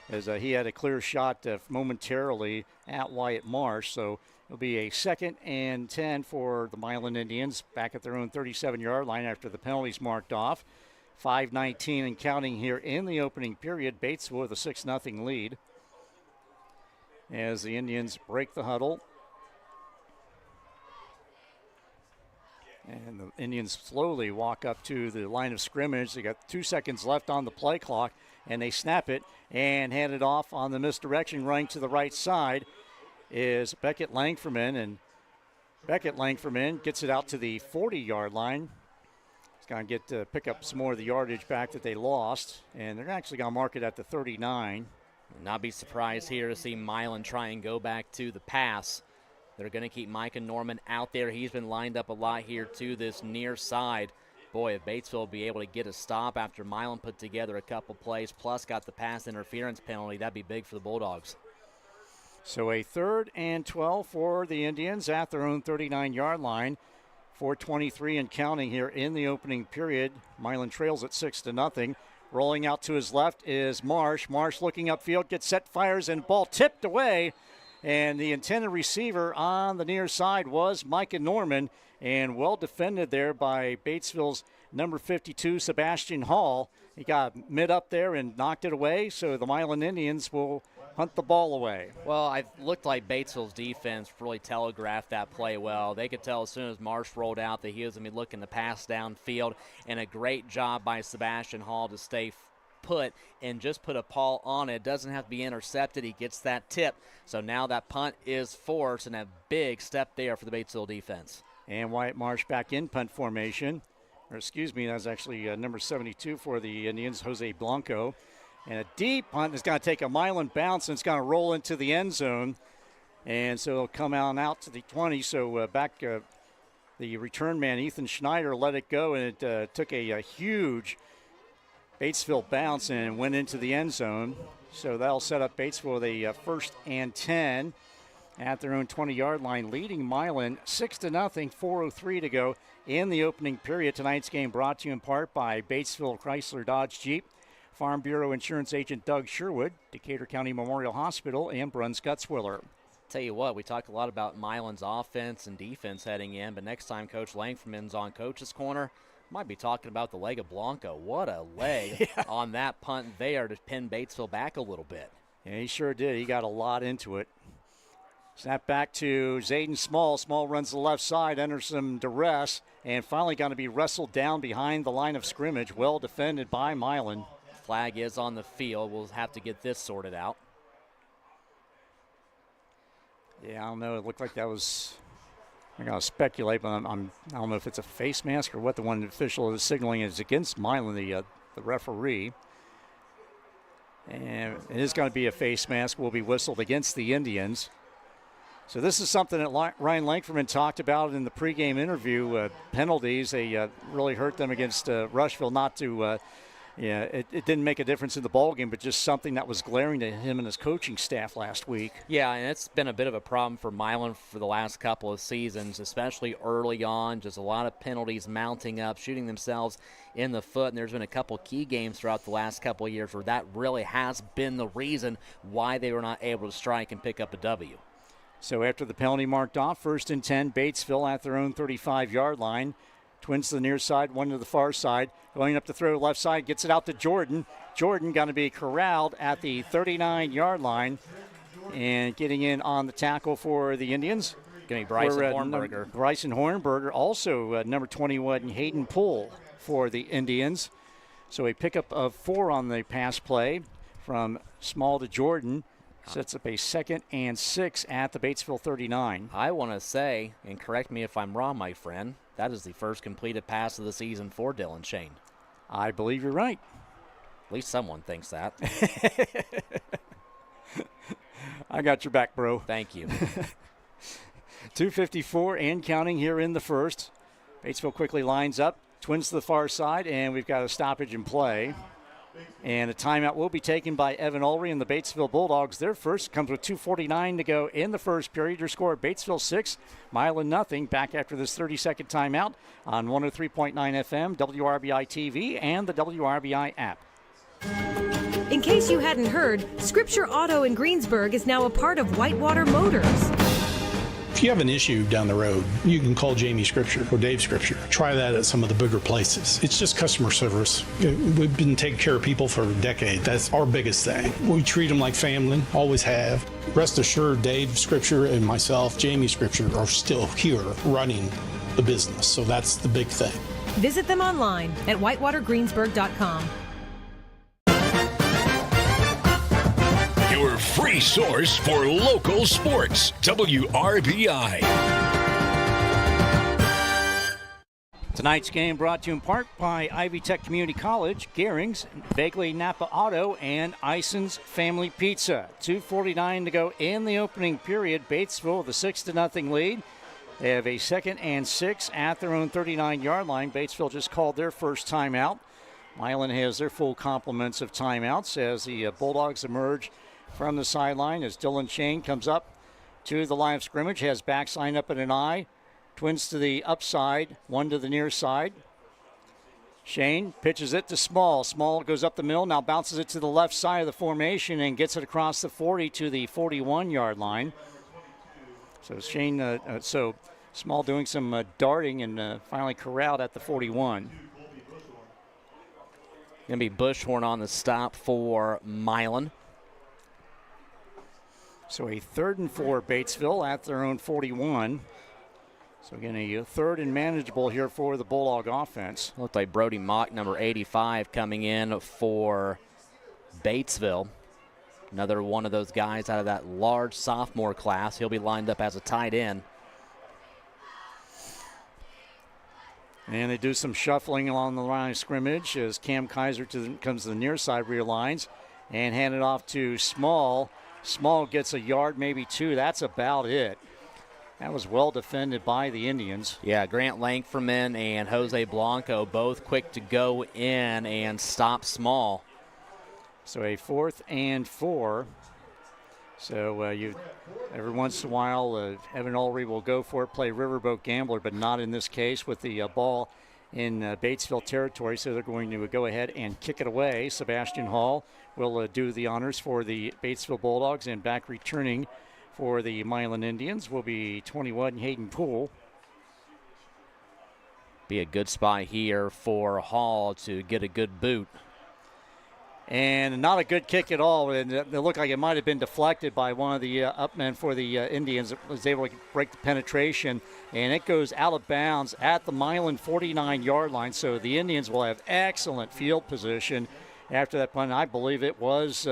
as he had a clear shot momentarily at Wyatt Marsh. So it'll be a 2nd and 10 for the Milan Indians back at their own 37-yard line after the penalties marked off. 5:19 and counting here in the opening period. Batesville with a 6-0 lead as the Indians break the huddle. And the Indians slowly walk up to the line of scrimmage. They got 2 seconds left on the play clock, and they snap it and hand it off on the misdirection. Running to the right side is Beckett Langferman, and Beckett Langferman gets it out to the 40-yard line. He's going to get to pick up some more of the yardage back that they lost, and they're actually going to mark it at the 39. Not be surprised here to see Milan try and go back to the pass. They're going to keep Micah Norman out there. He's been lined up a lot here to this near side. Boy, if Batesville will be able to get a stop after Milan put together a couple plays, plus got the pass interference penalty, that'd be big for the Bulldogs. So a 3rd and 12 for the Indians at their own 39-yard line. 4:23 and counting here in the opening period. Milan trails at 6-0. Rolling out to his left is Marsh. Marsh looking upfield, gets set, fires, and ball tipped away. And the intended receiver on the near side was Micah Norman, and well defended there by Batesville's number 52, Sebastian Hall. He got mid up there and knocked it away, so the Milan Indians will hunt the ball away. Well, it looked like Batesville's defense really telegraphed that play well. They could tell as soon as Marsh rolled out that he was going to be looking to pass downfield, and a great job by Sebastian Hall to stay put and just put a paw on it. It doesn't have to be intercepted. He gets that tip. So now that punt is forced, and a big step there for the Batesville defense. And Wyatt Marsh back in punt formation. Or excuse me, that's actually number 72 for the Indians, Jose Blanco. And a deep punt is going to take a Milan bounce, and it's going to roll into the end zone. And so it'll come out to the 20. So back the return man, Ethan Schneider, let it go, and it took a huge Batesville bounce and went into the end zone. So that'll set up Batesville with a 1st and 10 at their own 20-yard line, leading Milan 6-0, 4:03 to go in the opening period. Tonight's game brought to you in part by Batesville Chrysler Dodge Jeep, Farm Bureau Insurance Agent Doug Sherwood, Decatur County Memorial Hospital, and Bruns Gutzwiller. Tell you what, we talk a lot about Milan's offense and defense heading in, but next time Coach Langfordman's on Coach's Corner, might be talking about the leg of Blanco. What a leg on that punt there to pin Batesville back a little bit. Yeah, he sure did. He got a lot into it. Snap back to Zayden Small. Small runs the left side, under some duress, and finally going to be wrestled down behind the line of scrimmage. Well defended by Milan. Flag is on the field. We'll have to get this sorted out. Yeah, I don't know. It looked like that was, I'm going to speculate, but I don't know if it's a face mask or what. The one official is signaling is against Milan, the referee. And it is going to be a face mask. Will be whistled against the Indians. So this is something that Ryan Langfordman talked about in the pregame interview. Penalties, they really hurt them against Rushville. Not to, it didn't make a difference in the ballgame, but just something that was glaring to him and his coaching staff last week. Yeah, and it's been a bit of a problem for Milan for the last couple of seasons, especially early on. Just a lot of penalties mounting up, shooting themselves in the foot. And there's been a couple key games throughout the last couple of years where that really has been the reason why they were not able to strike and pick up a W. So after the penalty marked off, 1st and 10, Batesville at their own 35-yard line. Twins to the near side, one to the far side. Going up to throw left side, gets it out to Jordan. Jordan going to be corralled at the 39-yard line. And getting in on the tackle for the Indians. Going to be Bryson Hornberger. Bryson Hornberger, also number 21, Hayden Poole for the Indians. So a pickup of 4 on the pass play from Small to Jordan. Sets up a 2nd and 6 at the Batesville 39. I want to say, and correct me if I'm wrong, my friend, that is the first completed pass of the season for Dylan Shane. I believe you're right. At least someone thinks that. I got your back, bro. Thank you. 2:54 and counting here in the first. Batesville quickly lines up. Twins to the far side, and we've got a stoppage in play. And a timeout will be taken by Evan Ulrey and the Batesville Bulldogs. Their first comes with 2:49 to go in the first period. Your score, Batesville 6, Milan nothing. Back after this 30-second timeout on 103.9 FM, WRBI-TV, and the WRBI app. In case you hadn't heard, Scripture Auto in Greensburg is now a part of Whitewater Motors. If you have an issue down the road, you can call Jamie Scripture or Dave Scripture. Try that at some of the bigger places. It's just customer service. We've been taking care of people for a decade. That's our biggest thing. We treat them like family, always have. Rest assured, Dave Scripture and myself, Jamie Scripture, are still here running the business. So that's the big thing. Visit them online at whitewatergreensburg.com. Your free source for local sports, WRBI. Tonight's game brought to you in part by Ivy Tech Community College, Gehrings, Bagley Napa Auto, and Ison's Family Pizza. 2:49 to go in the opening period. Batesville with a 6-0 lead. They have a 2nd and 6 at their own 39-yard line. Batesville just called their first timeout. Milan has their full complements of timeouts as the Bulldogs emerge from the sideline as Dylan Shane comes up to the line of scrimmage, has backs lined up in an eye. Twins to the upside, one to the near side. Shane pitches it to Small. Small goes up the middle, now bounces it to the left side of the formation and gets it across the 40 to the 41-yard line. So Shane, Small doing some darting and finally corralled at the 41. Going to be Bushhorn on the stop for Milan. So a 3rd and 4 Batesville at their own 41. So again, a 3rd and manageable here for the Bulldog offense. Looked like Brody Mock, number 85, coming in for Batesville. Another one of those guys out of that large sophomore class. He'll be lined up as a tight end. And they do some shuffling along the line of scrimmage as Cam Kaiser comes to the near side, realigns, and hand it off to Small. Small gets a yard, maybe 2. That's about it. That was well defended by the Indians. Yeah, Grant Langferman and Jose Blanco both quick to go in and stop Small. So a 4th and 4. So every once in a while, Evan Ulrey will go for it, play Riverboat Gambler, but not in this case with the ball in Batesville territory. So they're going to go ahead and kick it away. Sebastian Hall will do the honors for the Batesville Bulldogs, and back returning for the Milan Indians will be 21 Hayden Poole. Be a good spot here for Hall to get a good boot. And not a good kick at all. And it looked like it might have been deflected by one of the upmen for the Indians. It was able to break the penetration, and it goes out of bounds at the Milan 49-yard line. So the Indians will have excellent field position after that punt. I believe it was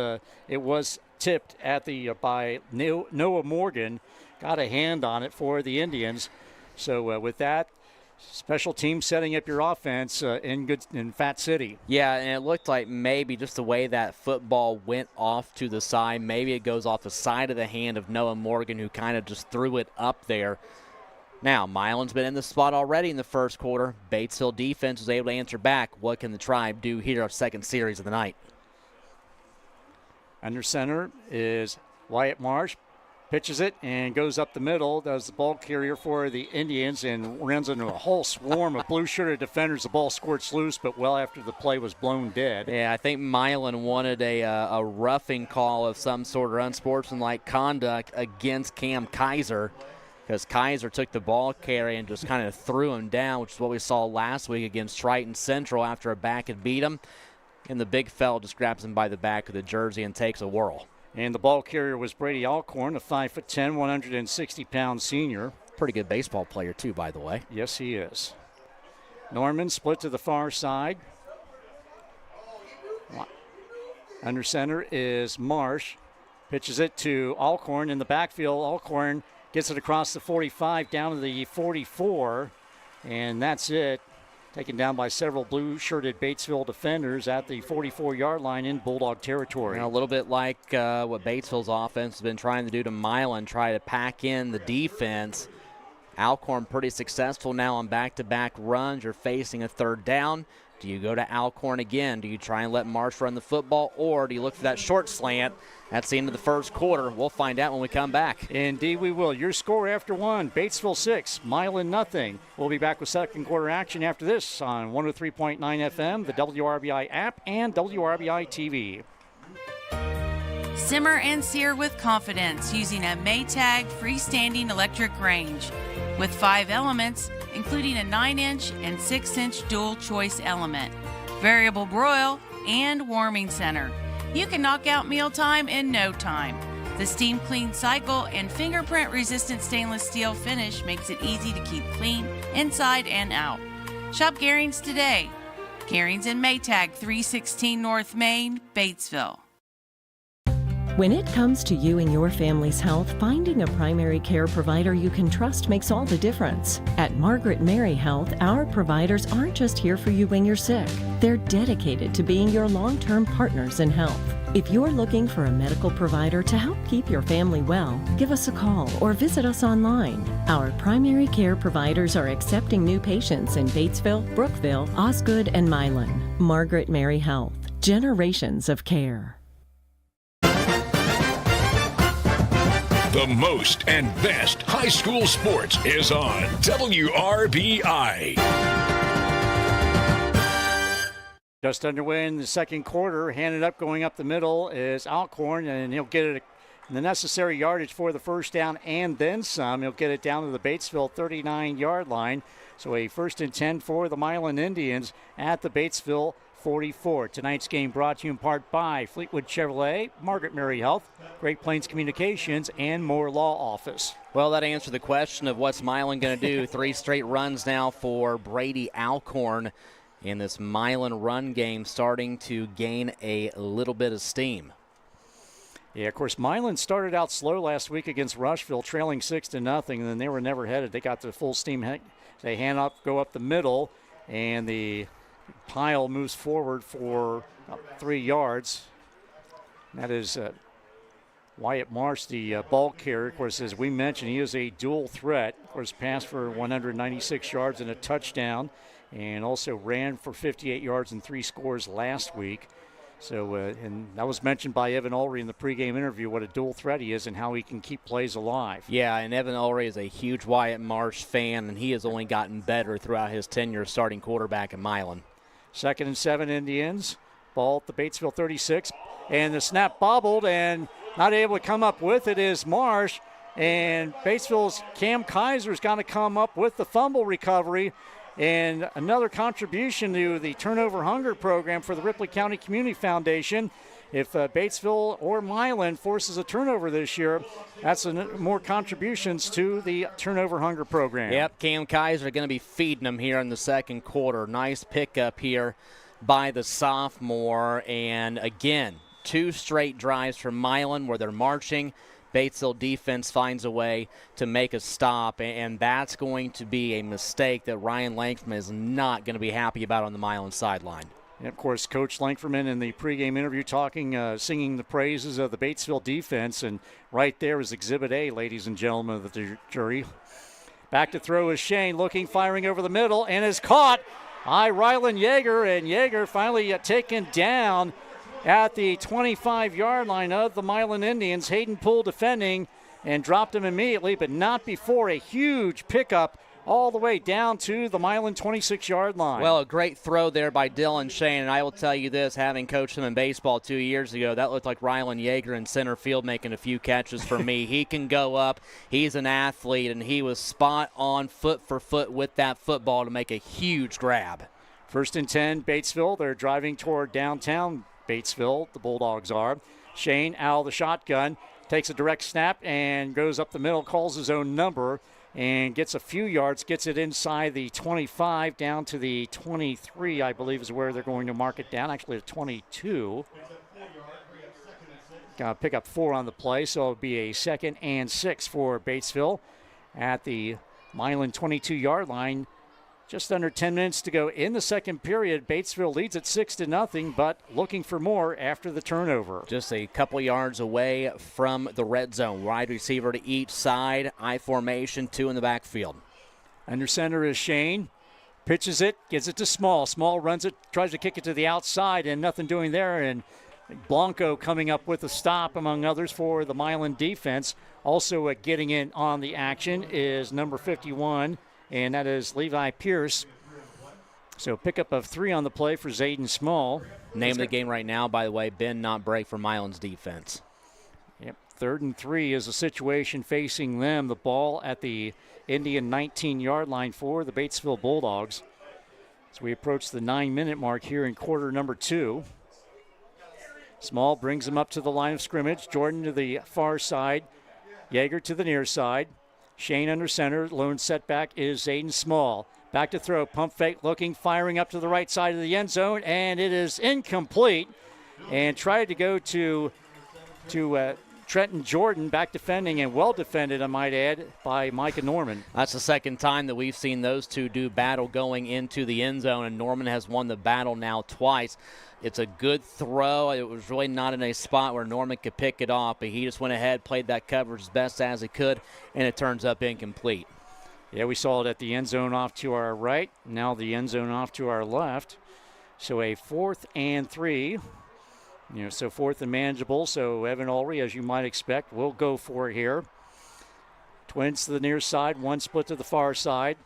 tipped at the by Noah Morgan, got a hand on it for the Indians. So with that, special team setting up your offense in Fat City. Yeah, and it looked like maybe just the way that football went off to the side, maybe it goes off the side of the hand of Noah Morgan, who kind of just threw it up there. Now, Milan's been in the spot already in the first quarter. Batesville defense was able to answer back. What can the Tribe do here, our second series of the night? Under center is Wyatt Marsh. Pitches it and goes up the middle. Does the ball carrier for the Indians and runs into a whole swarm of blue-shirted defenders. The ball squirts loose, but well after the play was blown dead. Yeah, I think Milan wanted a roughing call of some sort of unsportsmanlike conduct against Cam Kaiser, because Kaiser took the ball carry and just kind of threw him down, which is what we saw last week against Triton Central after a back had beat him. And the big fella just grabs him by the back of the jersey and takes a whirl. And the ball carrier was Brady Alcorn, a 5'10", 160-pound senior. Pretty good baseball player, too, by the way. Yes, he is. Norman split to the far side. Under center is Marsh. Pitches it to Alcorn in the backfield. Alcorn gets it across the 45 down to the 44. And that's it. Taken down by several blue-shirted Batesville defenders at the 44-yard line in Bulldog territory. And a little bit like what Batesville's offense has been trying to do to Milan, try to pack in the defense. Alcorn pretty successful now on back-to-back runs. You're facing a 3rd down. Do you go to Alcorn again? Do you try and let Marsh run the football, or do you look for that short slant? That's the end of the first quarter. We'll find out when we come back. Indeed we will. Your score after one, Batesville 6, Milan nothing. We'll be back with second quarter action after this on 103.9 FM, the WRBI app, and WRBI-TV. Simmer and sear with confidence using a Maytag freestanding electric range with 5 elements, including a 9-inch and 6-inch dual choice element, variable broil, and warming center. You can knock out mealtime in no time. The steam clean cycle and fingerprint resistant stainless steel finish makes it easy to keep clean inside and out. Shop Gehrings today. Gehrings in Maytag, 316 North Main, Batesville. When it comes to you and your family's health, finding a primary care provider you can trust makes all the difference. At Margaret Mary Health, our providers aren't just here for you when you're sick. They're dedicated to being your long-term partners in health. If you're looking for a medical provider to help keep your family well, give us a call or visit us online. Our primary care providers are accepting new patients in Batesville, Brookville, Osgood, and Milan. Margaret Mary Health. Generations of care. The most and best high school sports is on WRBI. Just underway in the second quarter, handed up going up the middle is Alcorn, and he'll get it the necessary yardage for the first down and then some. He'll get it down to the Batesville 39-yard line. So a 1st and 10 for the Milan Indians at the Batesville 44. Tonight's game brought to you in part by Fleetwood Chevrolet, Margaret Mary Health, Great Plains Communications, and Moore Law Office. Well, that answered the question of what's Milan going to do. 3 straight runs now for Brady Alcorn, and this Milan run game starting to gain a little bit of steam. Yeah, of course, Milan started out slow last week against Rushville, trailing 6-0, and then they were never headed. They got to full steam. They go up the middle, and the pile moves forward for about 3 yards. That is Wyatt Marsh, the ball carrier. Of course, as we mentioned, he is a dual threat. Of course, passed for 196 yards and a touchdown, and also ran for 58 yards and 3 scores last week. So, and that was mentioned by Evan Ulrey in the pregame interview, what a dual threat he is and how he can keep plays alive. Yeah, and Evan Ulrey is a huge Wyatt Marsh fan, and he has only gotten better throughout his tenure starting quarterback at Milan. 2nd and 7 Indians. Ball at the Batesville 36. And the snap bobbled, and not able to come up with it is Marsh. And Batesville's Cam Kaiser's got to come up with the fumble recovery. And another contribution to the Turnover Hunger program for the Ripley County Community Foundation. If Batesville or Milan forces a turnover this year, that's more contributions to the Turnover Hunger program. Yep, Cam Kaiser going to be feeding them here in the second quarter. Nice pickup here by the sophomore. And again, 2 straight drives from Milan where they're marching. Batesville defense finds a way to make a stop, and that's going to be a mistake that Ryan Langford is not going to be happy about on the Milan sideline. And of course, Coach Langferman in the pregame interview singing the praises of the Batesville defense, and right there is Exhibit A, ladies and gentlemen of the jury. Back to throw is Shane, firing over the middle, and is caught by Rylan Yeager, and Yeager finally taken down at the 25-yard line of the Milan Indians. Hayden Poole defending and dropped him immediately, but not before a huge pickup all the way down to the Milan 26-yard line. Well, a great throw there by Dylan Shane, and I will tell you this, having coached him in baseball 2 years ago, that looked like Rylan Yeager in center field making a few catches for me. He can go up. He's an athlete, and he was spot on foot for foot with that football to make a huge grab. 1st and 10, Batesville. They're driving toward downtown Batesville, the Bulldogs are. Shane out of the shotgun, takes a direct snap and goes up the middle, calls his own number, and gets a few yards, gets it inside the 25 down to the 23, I believe is where they're going to mark it down. Actually, the 22. Got to pick up 4 on the play, so it'll be a 2nd and 6 for Batesville at the Milan 22-yard line. Just under 10 minutes to go in the second period. Batesville leads at 6-0, but looking for more after the turnover. Just a couple yards away from the red zone. Wide receiver to each side. I formation, 2 in the backfield. Under center is Shane. Pitches it, gives it to Small. Small runs it, tries to kick it to the outside, and nothing doing there. And Blanco coming up with a stop, among others, for the Milan defense. Also getting in on the action is number 51, and that is Levi Pierce. So pickup of 3 on the play for Zayden Small. Name of the game right now, by the way, bend not break for Milan's defense. Yep, 3rd and 3 is the situation facing them. The ball at the Indian 19-yard line for the Batesville Bulldogs. As we approach the 9-minute mark here in quarter number 2. Small brings him up to the line of scrimmage. Jordan to the far side. Yeager to the near side. Shane under center. Lone setback is Zayden Small. Back to throw. Pump fake looking, firing up to the right side of the end zone, and it is incomplete. And tried to go to to Trenton Jordan, back defending and well defended, I might add, by Micah Norman. That's the second time that we've seen those two do battle going into the end zone, and Norman has won the battle now twice. It's a good throw. It was really not in a spot where Norman could pick it off, but he just went ahead, played that coverage as best as he could, and it turns up incomplete. Yeah, we saw it at the end zone off to our right, now the end zone off to our left. So a 4th and 3. So 4th and manageable. So Evan Ulrey, as you might expect, will go for it here. Twins to the near side, one split to the far side.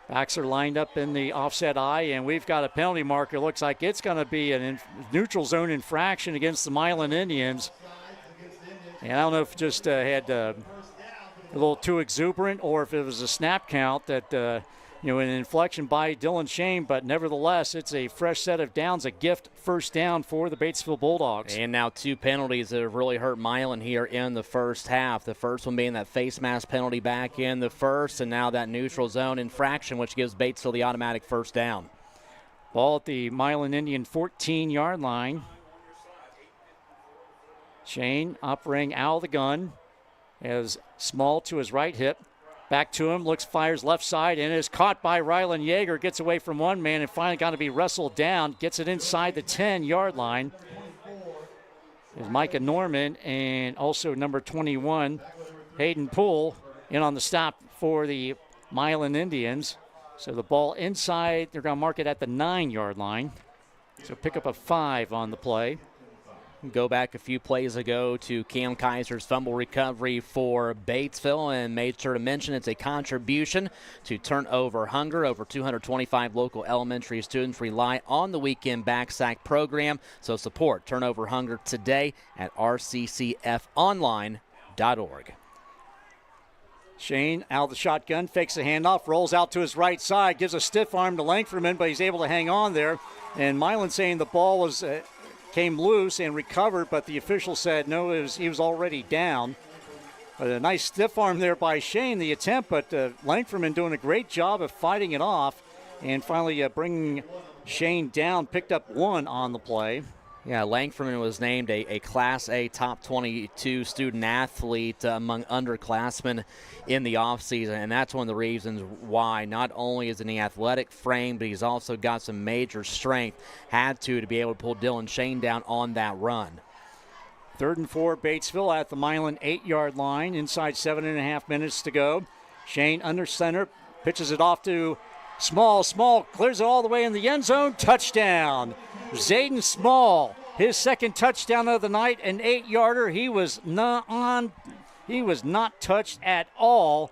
Backs are lined up in the offset eye, and we've got a penalty marker. Looks like it's going to be a neutral zone infraction against the Milan Indians. And I don't know if it just had a little too exuberant or if it was a snap count that, an inflection by Dylan Shane, but nevertheless, it's a fresh set of downs, a gift first down for the Batesville Bulldogs. And now 2 penalties that have really hurt Milan here in the first half. The first one being that face mask penalty back in the first, and now that neutral zone infraction, which gives Batesville the automatic first down. Ball at the Milan Indian 14-yard line. Shane operating out of the gun as Small to his right hip. Back to him, fires left side, and is caught by Rylan Yeager. Gets away from one man and finally got to be wrestled down. Gets it inside the 10-yard line. There's Micah Norman and also number 21, Hayden Poole, in on the stop for the Milan Indians. So the ball inside, they're going to mark it at the 9-yard line. So pick up a 5 on the play. Go back a few plays ago to Cam Kaiser's fumble recovery for Batesville, and made sure to mention it's a contribution to Turnover Hunger. Over 225 local elementary students rely on the weekend back sack program, so support Turnover Hunger today at rccfonline.org. Shane out of the shotgun, fakes the handoff, rolls out to his right side, gives a stiff arm to Langfordman, but he's able to hang on there. And Milan saying the ball was came loose and recovered, but the official said no, he was already down. But a nice stiff arm there by Shane, the attempt, but Langfordman doing a great job of fighting it off and finally bringing Shane down, picked up 1 on the play. Yeah, Langfordman was named a Class A Top 22 student athlete among underclassmen in the offseason, and that's one of the reasons why. Not only is he athletic frame, but he's also got some major strength. Had to be able to pull Dylan Shane down on that run. 3rd and 4, Batesville at the Milan 8-yard line. Inside 7.5 minutes to go. Shane under center, pitches it off to Small. Small clears it all the way in the end zone. Touchdown. Zayden Small, his second touchdown of the night, an 8-yarder. He was not touched at all.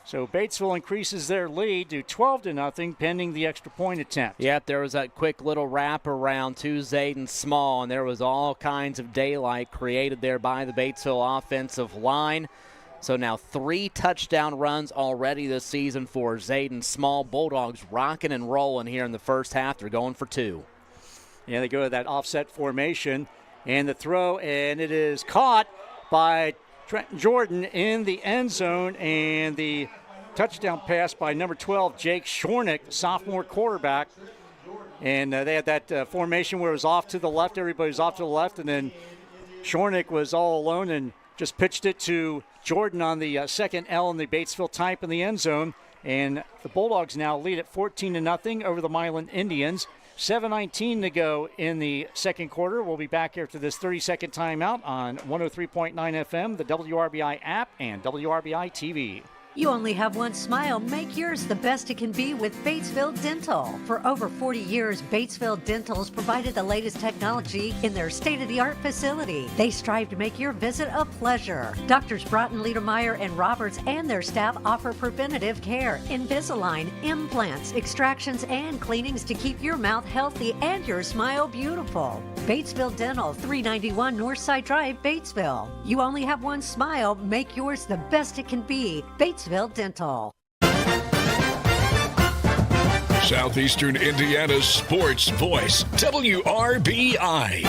So Batesville increases their lead to 12-0 pending the extra point attempt. Yep, there was that quick little wrap around to Zayden Small, and there was all kinds of daylight created there by the Batesville offensive line. So now 3 touchdown runs already this season for Zayden Small. Bulldogs rocking and rolling here in the first half. They're going for 2. Yeah, they go to that offset formation, and the throw, and it is caught by Trenton Jordan in the end zone, and the touchdown pass by number 12, Jake Shornick, sophomore quarterback. And they had that formation where it was off to the left. Everybody's off to the left, and then Shornick was all alone and just pitched it to Jordan on the second L in the Batesville type in the end zone. And the Bulldogs now lead at 14-0 over the Milan Indians. 7:19 to go in the second quarter. We'll be back after this 30-second timeout on 103.9 FM, the WRBI app, and WRBI-TV. You only have one smile. Make yours the best it can be with Batesville Dental. For over 40 years, Batesville Dental's provided the latest technology in their state-of-the-art facility. They strive to make your visit a pleasure. Doctors Broughton, Liedermeyer, and Roberts and their staff offer preventative care, Invisalign, implants, extractions, and cleanings to keep your mouth healthy and your smile beautiful. Batesville Dental, 391 Northside Drive, Batesville. You only have one smile. Make yours the best it can be. Batesville Dental. Southeastern Indiana's sports voice, WRBI.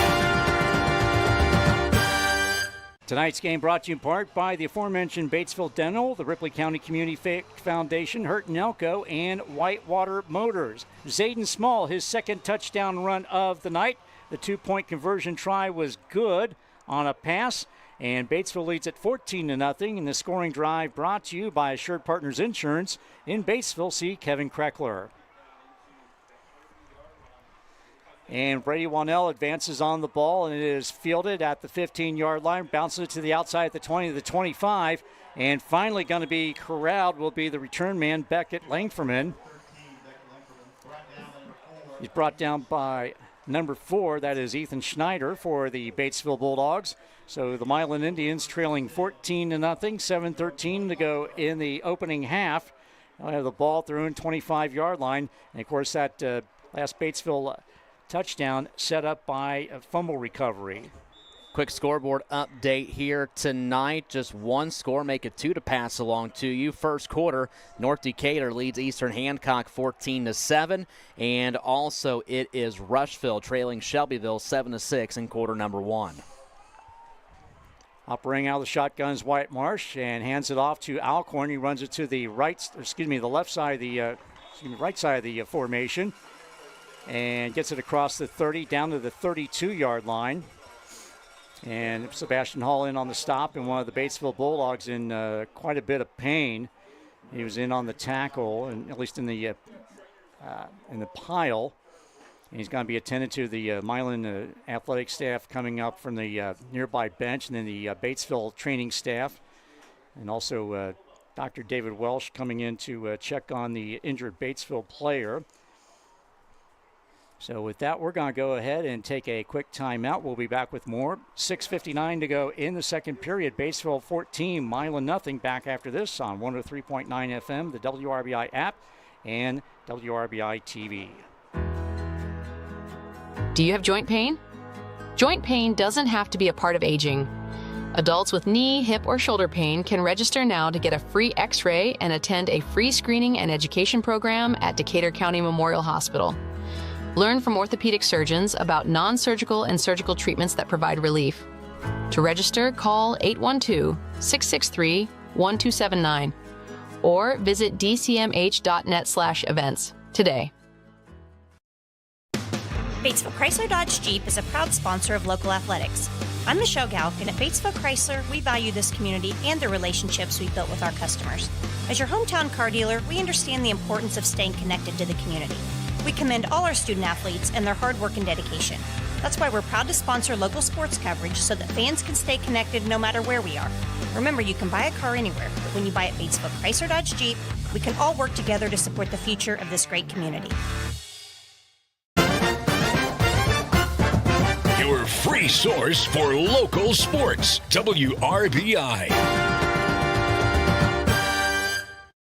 Tonight's game brought to you in part by the aforementioned Batesville Dental, the Ripley County Community Foundation, Hurt and Elko, and Whitewater Motors. Zayden Small, his second touchdown run of the night. The 2-point conversion try was good on a pass. And Batesville leads at 14-0. And the scoring drive brought to you by Assured Partners Insurance in Batesville. See Kevin Kreckler. And Brady Wanell advances on the ball, and it is fielded at the 15-yard line, bounces it to the outside at the 20 to the 25. And finally going to be corralled will be the return man, Beckett Langferman. He's brought down by number 4, that is Ethan Schneider for the Batesville Bulldogs. So the Milan Indians trailing 14-0, 7:13 to go in the opening half. They'll have the ball through in 25-yard line. And, of course, that last Batesville touchdown set up by a fumble recovery. Quick scoreboard update here tonight. Just one score, make it 2 to pass along to you. First quarter, North Decatur leads Eastern Hancock 14-7. And also it is Rushville trailing Shelbyville 7-6 in quarter number 1. Operating out of the shotgun is Wyatt Marsh and hands it off to Alcorn. He runs it to the right side of the formation and gets it across the 30 down to the 32-yard line. And Sebastian Hall in on the stop, and one of the Batesville Bulldogs in quite a bit of pain. He was in on the tackle, and at least in the pile. And he's going to be attended to the Milan athletic staff coming up from the nearby bench, and then the Batesville training staff. And also Dr. David Welsh coming in to check on the injured Batesville player. So with that, we're going to go ahead and take a quick timeout. We'll be back with more. 6:59 to go in the second period. Batesville 14, Milan nothing. Back after this on 103.9 FM, the WRBI app, and WRBI-TV. Do you have joint pain? Joint pain doesn't have to be a part of aging. Adults with knee, hip, or shoulder pain can register now to get a free x-ray and attend a free screening and education program at Decatur County Memorial Hospital. Learn from orthopedic surgeons about non-surgical and surgical treatments that provide relief. To register, call 812-663-1279 or visit dcmh.net/events today. Batesville Chrysler Dodge Jeep is a proud sponsor of local athletics. I'm Michelle Galk, and at Batesville Chrysler, we value this community and the relationships we've built with our customers. As your hometown car dealer, we understand the importance of staying connected to the community. We commend all our student athletes and their hard work and dedication. That's why we're proud to sponsor local sports coverage so that fans can stay connected no matter where we are. Remember, you can buy a car anywhere, but when you buy at Batesville Chrysler Dodge Jeep, we can all work together to support the future of this great community. Your free source for local sports, WRBI.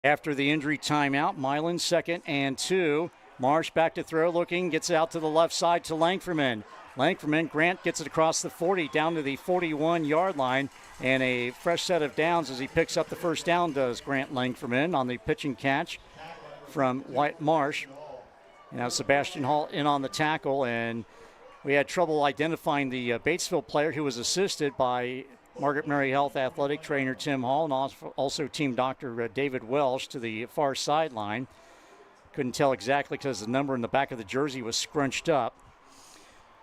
After the injury timeout, Milan 2nd and 2. Marsh back to throw, looking, gets it out to the left side to Langferman. Grant gets it across the 40 down to the 41-yard line, and a fresh set of downs as he picks up the first down, does Grant Langferman on the pitch and catch from Wyatt Marsh. Now Sebastian Hall in on the tackle, and we had trouble identifying the Batesville player who was assisted by Margaret Mary Health athletic trainer Tim Hall and also team doctor David Welsh to the far sideline. Couldn't tell exactly because the number in the back of the jersey was scrunched up.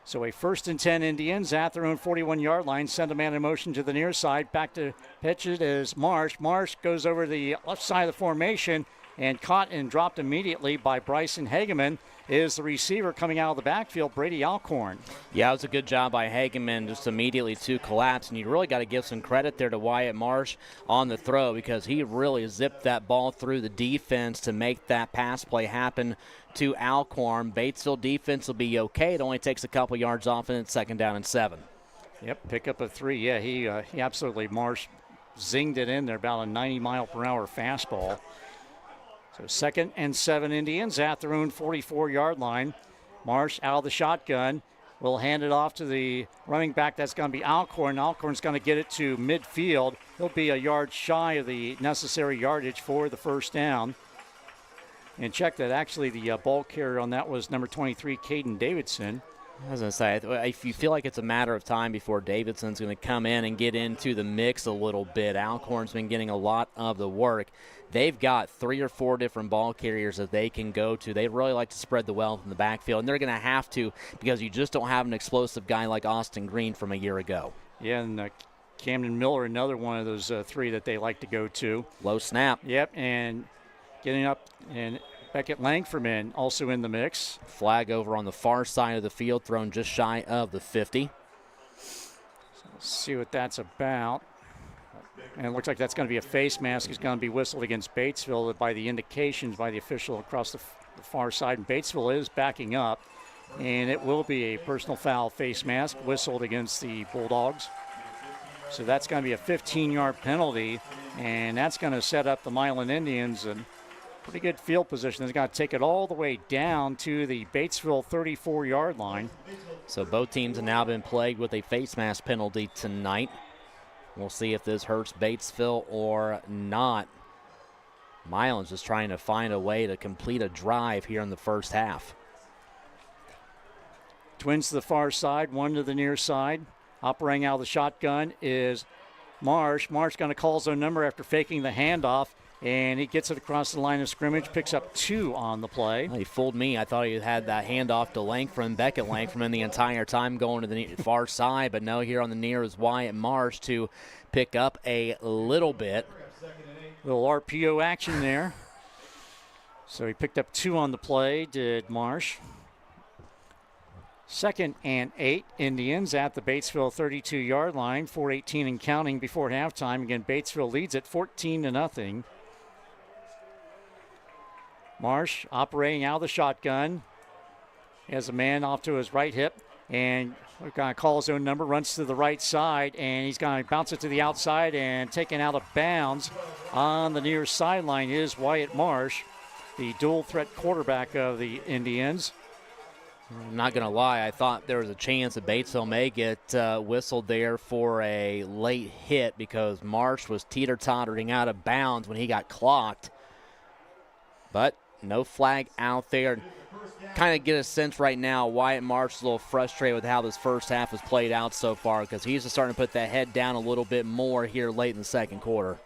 So a 1st and 10 Indians at their own 41-yard line. Send a man in motion to the near side. Back to pitch it is Marsh. Marsh goes over the left side of the formation and caught and dropped immediately by Bryson Hageman. Is the receiver coming out of the backfield, Brady Alcorn. Yeah, it was a good job by Hageman just immediately to collapse, and you really got to give some credit there to Wyatt Marsh on the throw because he really zipped that ball through the defense to make that pass play happen to Alcorn. Batesville defense will be okay. It only takes a couple yards off, and it's 2nd down and 7. Yep, pick up a 3. Yeah, he absolutely, Marsh zinged it in there, about a 90-mile-per-hour fastball. So 2nd and 7 Indians at their own 44-yard line. Marsh out of the shotgun. Will hand it off to the running back. That's going to be Alcorn. Alcorn's going to get it to midfield. He'll be a yard shy of the necessary yardage for the first down. And check that. Actually, the ball carrier on that was number 23, Caden Davidson. I was going to say, if you feel like it's a matter of time before Davidson's going to come in and get into the mix a little bit, Alcorn's been getting a lot of the work. They've got 3 or 4 different ball carriers that they can go to. They really like to spread the wealth in the backfield, and they're going to have to because you just don't have an explosive guy like Austin Green from a year ago. Yeah, and Camden Miller, another one of those three that they like to go to. Low snap. Yep, and getting up, and Beckett Langfordman also in the mix. Flag over on the far side of the field, thrown just shy of the 50. So let's see what that's about. And it looks like that's going to be a face mask. It's going to be whistled against Batesville by the indications by the official across the far side. And Batesville is backing up, and it will be a personal foul face mask whistled against the Bulldogs. So that's going to be a 15-yard penalty, and that's going to set up the Milan Indians in pretty good field position. They've got to take it all the way down to the Batesville 34-yard line. So both teams have now been plagued with a face mask penalty tonight. We'll see if this hurts Batesville or not. Milan's just trying to find a way to complete a drive here in the first half. Twins to the far side, one to the near side. Operating out of the shotgun is Marsh. Marsh going to call zone number after faking the handoff, and he gets it across the line of scrimmage, picks up 2 on the play. Well, he fooled me. I thought he had that handoff to Langford, Beckett Langford the entire time going to the far side, but no, here on the near is Wyatt Marsh to pick up a little bit. Little RPO action there. So he picked up 2 on the play, did Marsh. 2nd and 8, Indians at the Batesville 32-yard line, 4:18 and counting before halftime. Again, Batesville leads it 14-0. Marsh operating out of the shotgun. He has a man off to his right hip, and we're going to call his own number, runs to the right side, and he's going to bounce it to the outside and taken out of bounds on the near sideline is Wyatt Marsh, the dual threat quarterback of the Indians. I'm not going to lie, I thought there was a chance that Batesville may get whistled there for a late hit because Marsh was teeter-tottering out of bounds when he got clocked. But no flag out there. Kind of get a sense right now Wyatt Marsh is a little frustrated with how this first half has played out so far because he's just starting to put that head down a little bit more here late in the second quarter.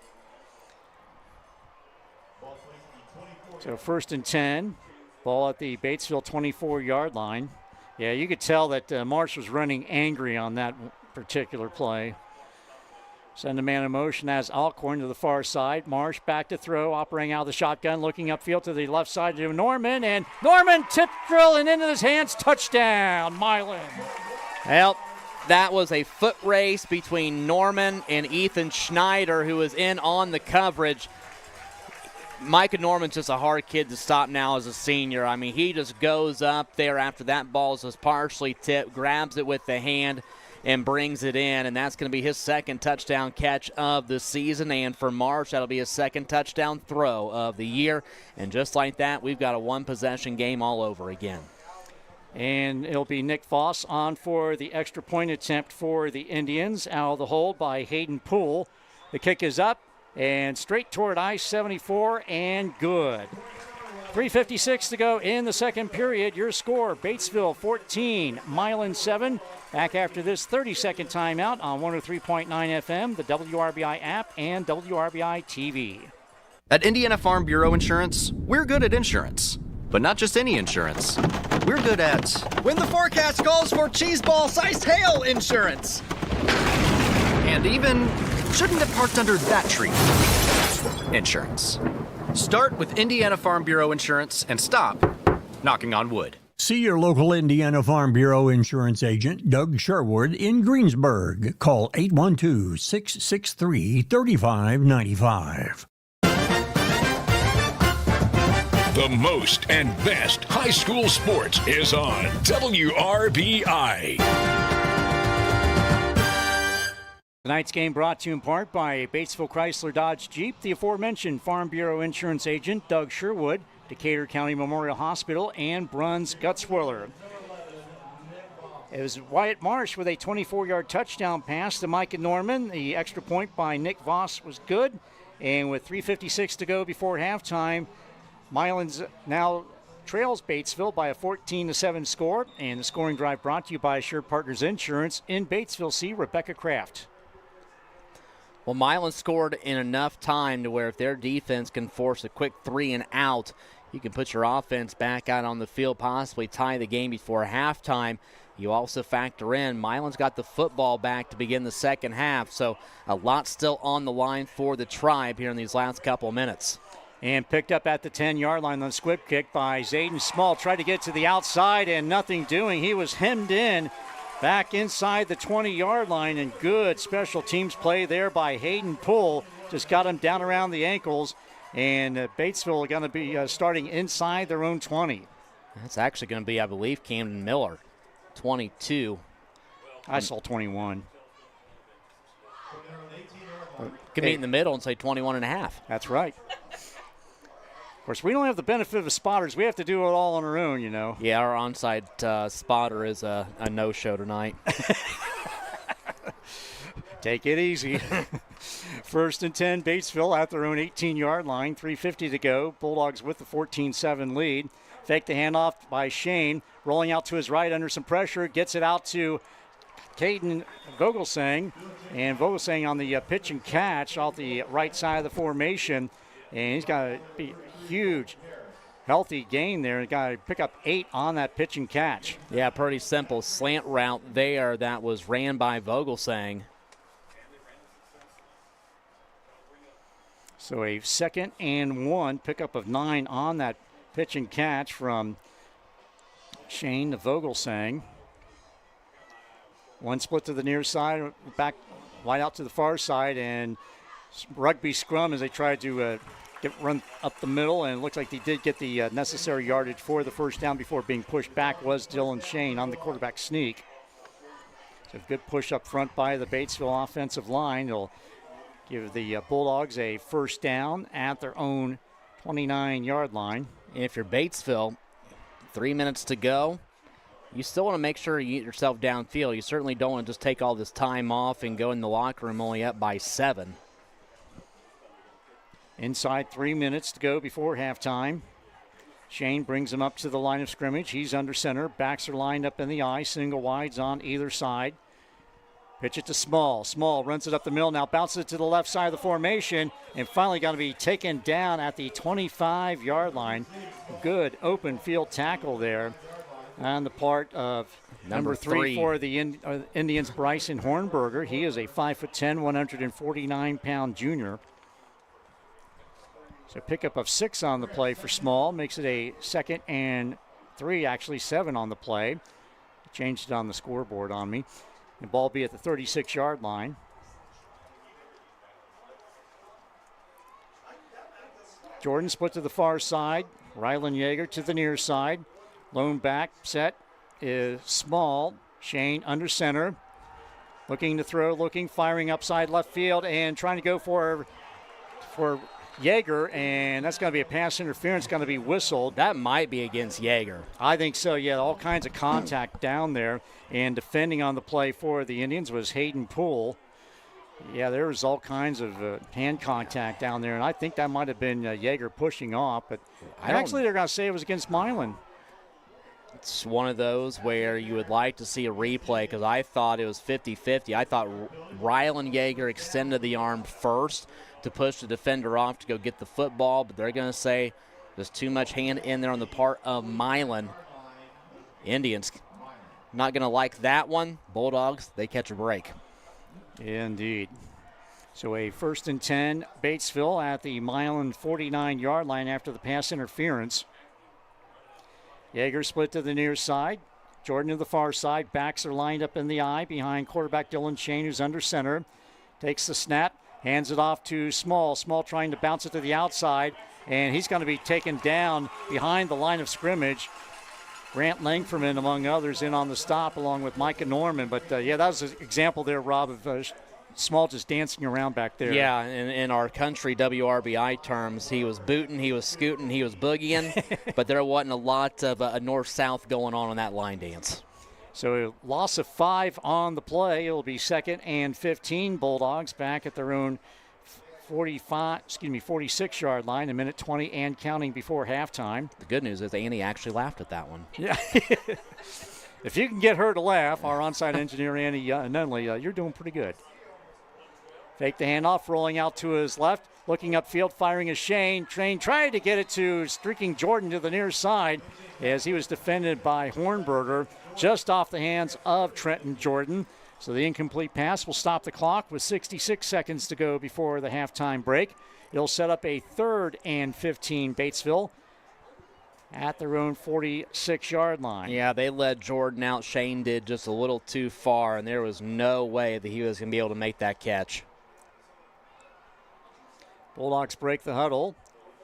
So 1st and 10. Ball at the Batesville 24-yard line. Yeah, you could tell that Marsh was running angry on that particular play. Send a man in motion as Alcorn to the far side. Marsh back to throw, operating out of the shotgun, looking upfield to the left side to Norman, and Norman tip drill and into his hands, touchdown, Milan. Well, that was a foot race between Norman and Ethan Schneider, who was in on the coverage. Micah Norman's just a hard kid to stop now as a senior. I mean, he just goes up there after that ball is just partially tipped, grabs it with the hand, and brings it in, and that's going to be his second touchdown catch of the season. And for Marsh, that'll be his second touchdown throw of the year. And just like that, we've got a one-possession game all over again. And it'll be Nick Voss on for the extra point attempt for the Indians. Out of the hold by Hayden Poole. The kick is up and straight toward I-74 and good. 3:56 to go in the second period. Your score, Batesville 14, Milan 7. Back after this 30-second timeout on 103.9 FM, the WRBI app, and WRBI-TV. At Indiana Farm Bureau Insurance, we're good at insurance. But not just any insurance. We're good at when the forecast calls for cheeseball-sized hail insurance. And even shouldn't have parked under that tree insurance. Start with Indiana Farm Bureau Insurance and stop knocking on wood. See your local Indiana Farm Bureau insurance agent, Doug Sherwood, in Greensburg. Call 812-663-3595. The most and best high school sports is on WRBI. Tonight's game brought to you in part by Batesville Chrysler Dodge Jeep, the aforementioned Farm Bureau insurance agent, Doug Sherwood, Decatur County Memorial Hospital, and Bruns Gutswiller. It was Wyatt Marsh with a 24-yard touchdown pass to Micah Norman. The extra point by Nick Voss was good. And with 3:56 to go before halftime, Milan's now trails Batesville by a 14-7 score. And the scoring drive brought to you by Assured Partners Insurance. In Batesville, see Rebecca Kraft. Well, Milan scored in enough time to where if their defense can force a quick 3 and out, you can put your offense back out on the field, possibly tie the game before halftime. You also factor in Milan's got the football back to begin the second half, so a lot still on the line for the Tribe here in these last couple of minutes. And picked up at the 10-yard line on the squib kick by Zayden Small. Tried to get to the outside and nothing doing. He was hemmed in back inside the 20-yard line, and good special teams play there by Hayden Poole. Just got him down around the ankles, and Batesville are going to be starting inside their own 20. That's actually going to be, I believe, Camden Miller, 22. I saw 21. Can meet in the middle and say 21 and a half. That's right. Of course, we don't have the benefit of spotters. We have to do it all on our own, you know. Yeah, our onside spotter is a no-show tonight. Take it easy. First and 10, Batesville at their own 18-yard line, 3:50 to go. Bulldogs with the 14-7 lead. Fake the handoff by Shane, rolling out to his right under some pressure, gets it out to Caden Vogelsang, and Vogelsang on the pitch and catch off the right side of the formation, and he's got a huge, healthy gain there. He's got to pick up 8 on that pitch and catch. Yeah, pretty simple slant route there that was ran by Vogelsang. So a 2nd and 1, pickup of 9 on that pitch and catch from Shane to Vogelsang. One split to the near side, back wide out to the far side, and rugby scrum as they tried to run up the middle, and it looks like they did get the necessary yardage for the first down before being pushed back was Dylan Shane on the quarterback sneak. So good push up front by the Batesville offensive line. It'll give the Bulldogs a first down at their own 29-yard line. And if you're Batesville, 3 minutes to go, you still want to make sure you get yourself downfield. You certainly don't want to just take all this time off and go in the locker room only up by 7. Inside 3 minutes to go before halftime. Shane brings him up to the line of scrimmage. He's under center. Backs are lined up in the eye. Single wides on either side. Pitch it to Small. Small runs it up the middle. Now bounces it to the left side of the formation. And finally going to be taken down at the 25-yard line. Good open field tackle there on the part of number 3 for the Indians, Bryson Hornberger. He is a 5'10", 149-pound junior. So pickup of 6 on the play for Small. Makes it a 2nd and 3, actually 7 on the play. Changed it on the scoreboard on me. The ball be at the 36-yard line. Jordan split to the far side. Rylan Yeager to the near side. Lone back set is Small. Shane under center. Looking to throw, firing upside left field, and trying to go for Yeager, and that's going to be a pass interference, going to be whistled. That might be against Yeager. I think so, yeah. All kinds of contact down there, and defending on the play for the Indians was Hayden Poole. Yeah, there was all kinds of hand contact down there, and I think that might have been Yeager pushing off, but actually they're going to say it was against Milan. It's one of those where you would like to see a replay because I thought it was 50-50. I thought Rylan Yeager extended the arm first to push the defender off to go get the football, but they're going to say there's too much hand in there on the part of Milan. Indians not going to like that one. Bulldogs, they catch a break. Indeed. So a 1st and 10, Batesville at the Milan 49-yard line after the pass interference. Yeager split to the near side. Jordan to the far side. Backs are lined up in the eye behind quarterback Dylan Shane, who's under center. Takes the snap, hands it off to Small. Small trying to bounce it to the outside, and he's going to be taken down behind the line of scrimmage. Grant Langferman, among others, in on the stop along with Micah Norman. But, yeah, that was an example there, Rob, of Small just dancing around back there. Yeah, in our country WRBI terms, he was booting, he was scooting, he was boogieing, but there wasn't a lot of a north-south going on that line dance. So a loss of 5 on the play. It'll be 2nd and 15. Bulldogs back at their own 46-yard line, a minute 20 and counting before halftime. The good news is Annie actually laughed at that one. Yeah. If you can get her to laugh, our onside engineer, Annie Nunley, you're doing pretty good. Fake the handoff, rolling out to his left. Looking upfield, firing is Shane. Shane tried to get it to streaking Jordan to the near side as he was defended by Hornberger just off the hands of Trenton Jordan. So the incomplete pass will stop the clock with 66 seconds to go before the halftime break. It'll set up a 3rd and 15 Batesville at their own 46-yard line. Yeah, they let Jordan out. Shane did just a little too far, and there was no way that he was going to be able to make that catch. Bulldogs break the huddle.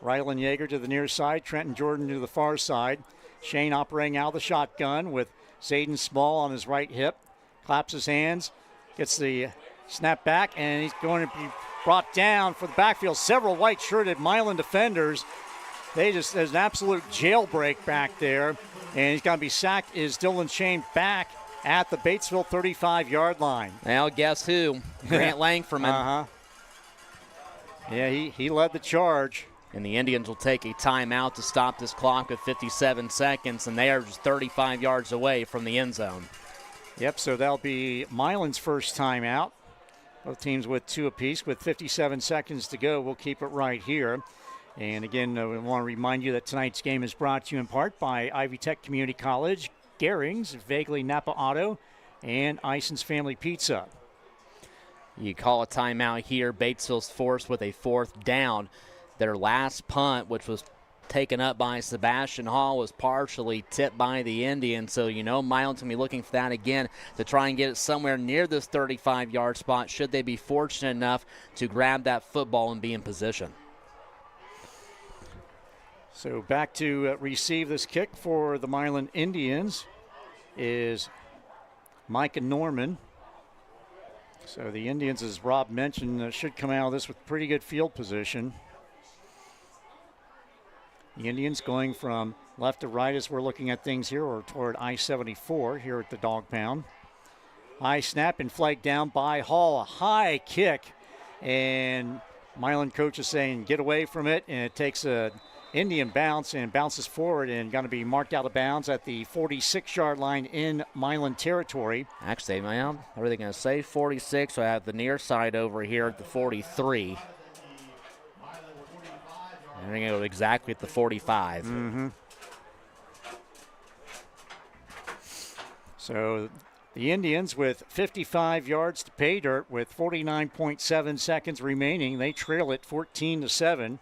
Rylan Yeager to the near side, Trenton Jordan to the far side. Shane operating out of the shotgun with Zayden Small on his right hip. Claps his hands, gets the snap back, and he's going to be brought down for the backfield. Several white-shirted Milan defenders. There's an absolute jailbreak back there, and he's going to be sacked. Is Dylan Shane back at the Batesville 35-yard line? Well, guess who? Grant Langferman. Yeah, he led the charge. And the Indians will take a timeout to stop this clock with 57 seconds, and they are just 35 yards away from the end zone. Yep, so that'll be Milan's first timeout. Both teams with 2 apiece with 57 seconds to go. We'll keep it right here. And again, we want to remind you that tonight's game is brought to you in part by Ivy Tech Community College, Gehrings, Vagley Napa Auto, and Ison's Family Pizza. You call a timeout here. Batesville's forced with a 4th down. Their last punt, which was taken up by Sebastian Hall, was partially tipped by the Indians. So you know Milan's going to be looking for that again to try and get it somewhere near this 35-yard spot should they be fortunate enough to grab that football and be in position. So back to receive this kick for the Milan Indians is Micah Norman. So the Indians, as Rob mentioned, should come out of this with pretty good field position. The Indians going from left to right as we're looking at things here, or toward I-74 here at the Dog Pound. High snap and flagged down by Hall. A high kick, and Milan coach is saying get away from it, and it takes a Indian bounce and bounces forward and going to be marked out of bounds at the 46-yard line in Milan territory. Actually, man, what are they going to say? 46, so I have the near side over here at the 43. And they're going to go exactly at the 45. Mm-hmm. So the Indians with 55 yards to pay dirt with 49.7 seconds remaining. They trail it 14-7.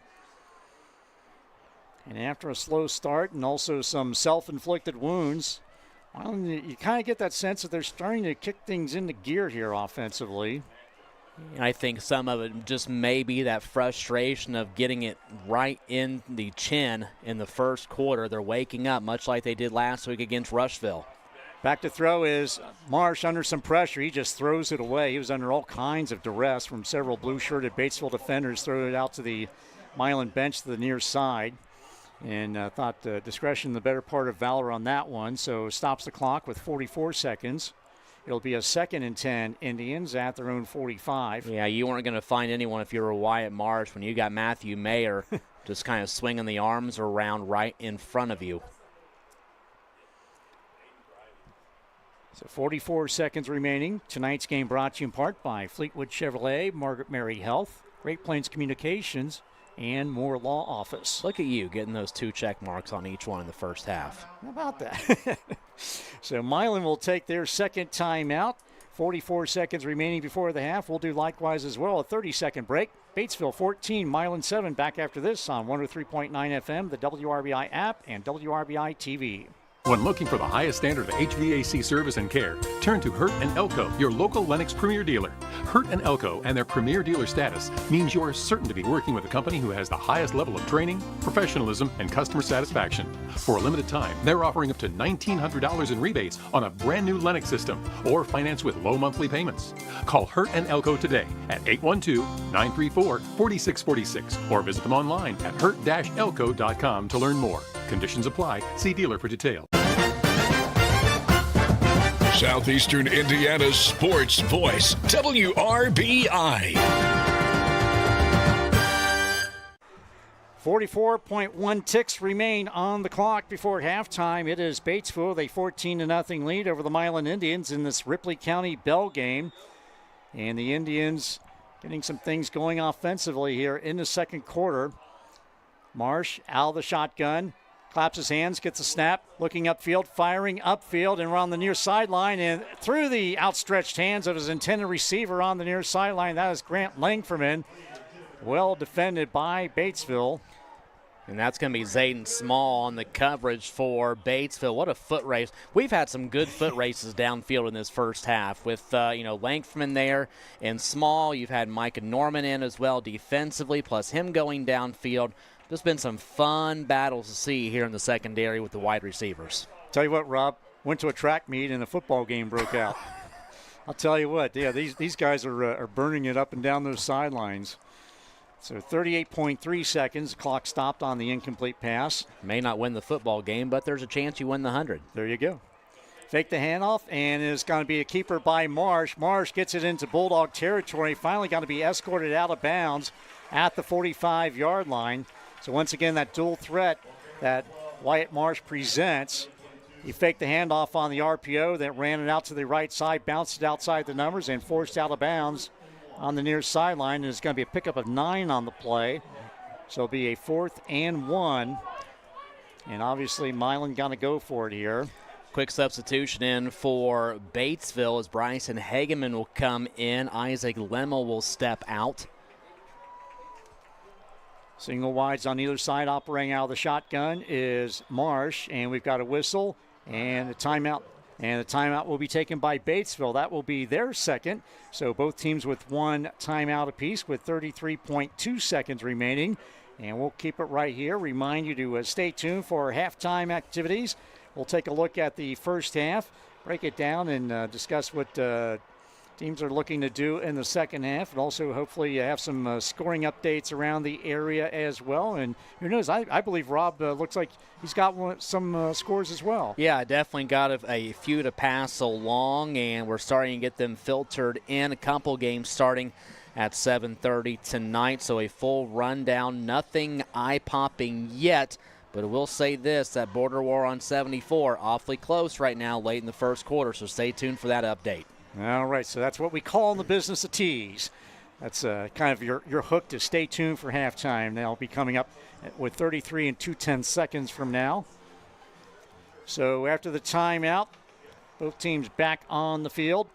And after a slow start and also some self-inflicted wounds, well, you kind of get that sense that they're starting to kick things into gear here offensively. And I think some of it just may be that frustration of getting it right in the chin in the first quarter. They're waking up, much like they did last week against Rushville. Back to throw is Marsh under some pressure. He just throws it away. He was under all kinds of duress from several blue-shirted Batesville defenders. Throw it out to the Milan bench to the near side. And thought discretion the better part of valor on that one. So stops the clock with 44 seconds. It'll be a 2nd and 10 Indians at their own 45. Yeah, you weren't going to find anyone if you were Wyatt Marsh when you got Matthew Mayer just kind of swinging the arms around right in front of you. So 44 seconds remaining. Tonight's game brought to you in part by Fleetwood Chevrolet, Margaret Mary Health, Great Plains Communications, and Moore Law Office. Look at you getting those 2 check marks on each one in the first half. How about that? So Milan will take their 2nd timeout. 44 seconds remaining before the half. We'll do likewise as well. A 30-second break. Batesville 14, Milan 7. Back after this on 103.9 FM, the WRBI app, and WRBI-TV. When looking for the highest standard of HVAC service and care, turn to Hurt & Elko, your local Lennox Premier dealer. Hurt & Elko and their Premier dealer status means you're certain to be working with a company who has the highest level of training, professionalism, and customer satisfaction. For a limited time, they're offering up to $1,900 in rebates on a brand new Lennox system or finance with low monthly payments. Call Hurt & Elko today at 812-934-4646 or visit them online at hurt-elko.com to learn more. Conditions apply. See dealer for details. Southeastern Indiana's sports voice, WRBI. 44.1 ticks remain on the clock before halftime. It is Batesville, a 14-0 lead over the Milan Indians in this Ripley County Bell game. And the Indians getting some things going offensively here in the second quarter. Marsh out of the shotgun, claps his hands, gets a snap, looking upfield, firing upfield, and we're on the near sideline and through the outstretched hands of his intended receiver on the near sideline. That is Grant Langferman. Well defended by Batesville. And that's going to be Zayden Small on the coverage for Batesville. What a foot race. We've had some good foot races downfield in this first half with, Langford there and Small. You've had Micah Norman in as well defensively, plus him going downfield. There's been some fun battles to see here in the secondary with the wide receivers. Tell you what, Rob, went to a track meet and a football game broke out. I'll tell you what, yeah, these guys are burning it up and down those sidelines. So 38.3 seconds, clock stopped on the incomplete pass. May not win the football game, but there's a chance you win the 100. There you go. Fake the handoff, and it's going to be a keeper by Marsh. Marsh gets it into Bulldog territory, finally got to be escorted out of bounds at the 45-yard line. So once again, that dual threat that Wyatt Marsh presents. He faked the handoff on the RPO, then ran it out to the right side, bounced it outside the numbers, and forced out of bounds on the near sideline. And it's going to be a pickup of 9 on the play. So it'll be a 4th and 1. And obviously, Milan going to go for it here. Quick substitution in for Batesville as Bryson Hageman will come in. Isaac Lemmel will step out. Single wides on either side, operating out of the shotgun is Marsh, and we've got a whistle and a timeout. And the timeout will be taken by Batesville. That will be their second. So both teams with 1 timeout apiece with 33.2 seconds remaining. And we'll keep it right here. Remind you to stay tuned for halftime activities. We'll take a look at the first half, break it down, and discuss what teams are looking to do in the second half, and also hopefully have some scoring updates around the area as well. And who knows, I believe Rob looks like he's got some scores as well. Yeah, definitely got a few to pass along, and we're starting to get them filtered in. A couple games starting at 7:30 tonight, so a full rundown. Nothing eye-popping yet, but I will say this, that border war on 74, awfully close right now late in the first quarter, so stay tuned for that update. All right, so that's what we call in the business a tease. That's kind of your hook to stay tuned for halftime. They'll be coming up with 33 and 2/10 seconds from now. So after the timeout, both teams back on the field.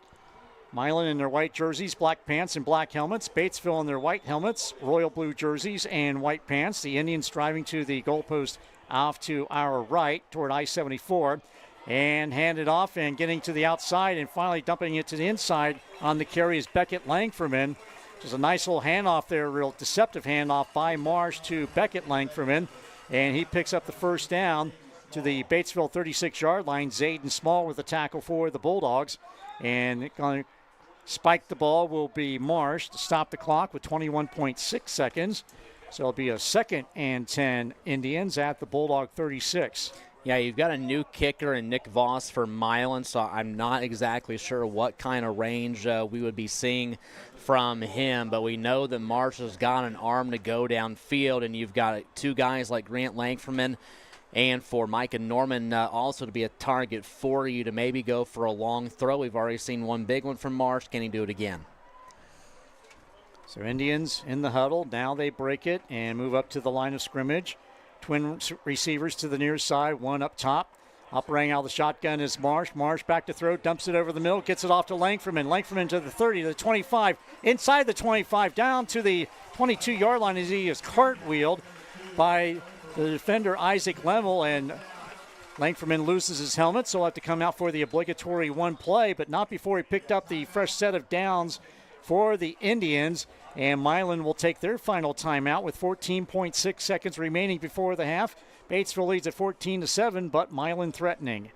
Milan in their white jerseys, black pants, and black helmets. Batesville in their white helmets, royal blue jerseys, and white pants. The Indians driving to the goalpost off to our right toward I-74. And handed off and getting to the outside and finally dumping it to the inside on the carry is Beckett Langferman. Just a nice little handoff there, real deceptive handoff by Marsh to Beckett Langferman. And he picks up the first down to the Batesville 36-yard line. Zayden Small with the tackle for the Bulldogs. And going to spike the ball will be Marsh to stop the clock with 21.6 seconds. So it'll be a 2nd and 10 Indians at the Bulldog 36. Yeah, you've got a new kicker in Nick Voss for Milan, so I'm not exactly sure what kind of range we would be seeing from him, but we know that Marsh has got an arm to go downfield, and you've got 2 guys like Grant Langferman and for Micah Norman also to be a target for you to maybe go for a long throw. We've already seen one big one from Marsh. Can he do it again? So Indians in the huddle. Now they break it and move up to the line of scrimmage. Twin receivers to the near side, one up top. Operating out of the shotgun is Marsh. Marsh back to throw, dumps it over the middle, gets it off to Langferman. Langferman to the 30, to the 25, inside the 25, down to the 22-yard line as he is cartwheeled by the defender Isaac Lemmel, and Langferman loses his helmet, so he'll have to come out for the obligatory one play, but not before he picked up the fresh set of downs for the Indians. And Milan will take their final timeout with 14.6 seconds remaining before the half. Batesville leads at 14-7, but Milan threatening.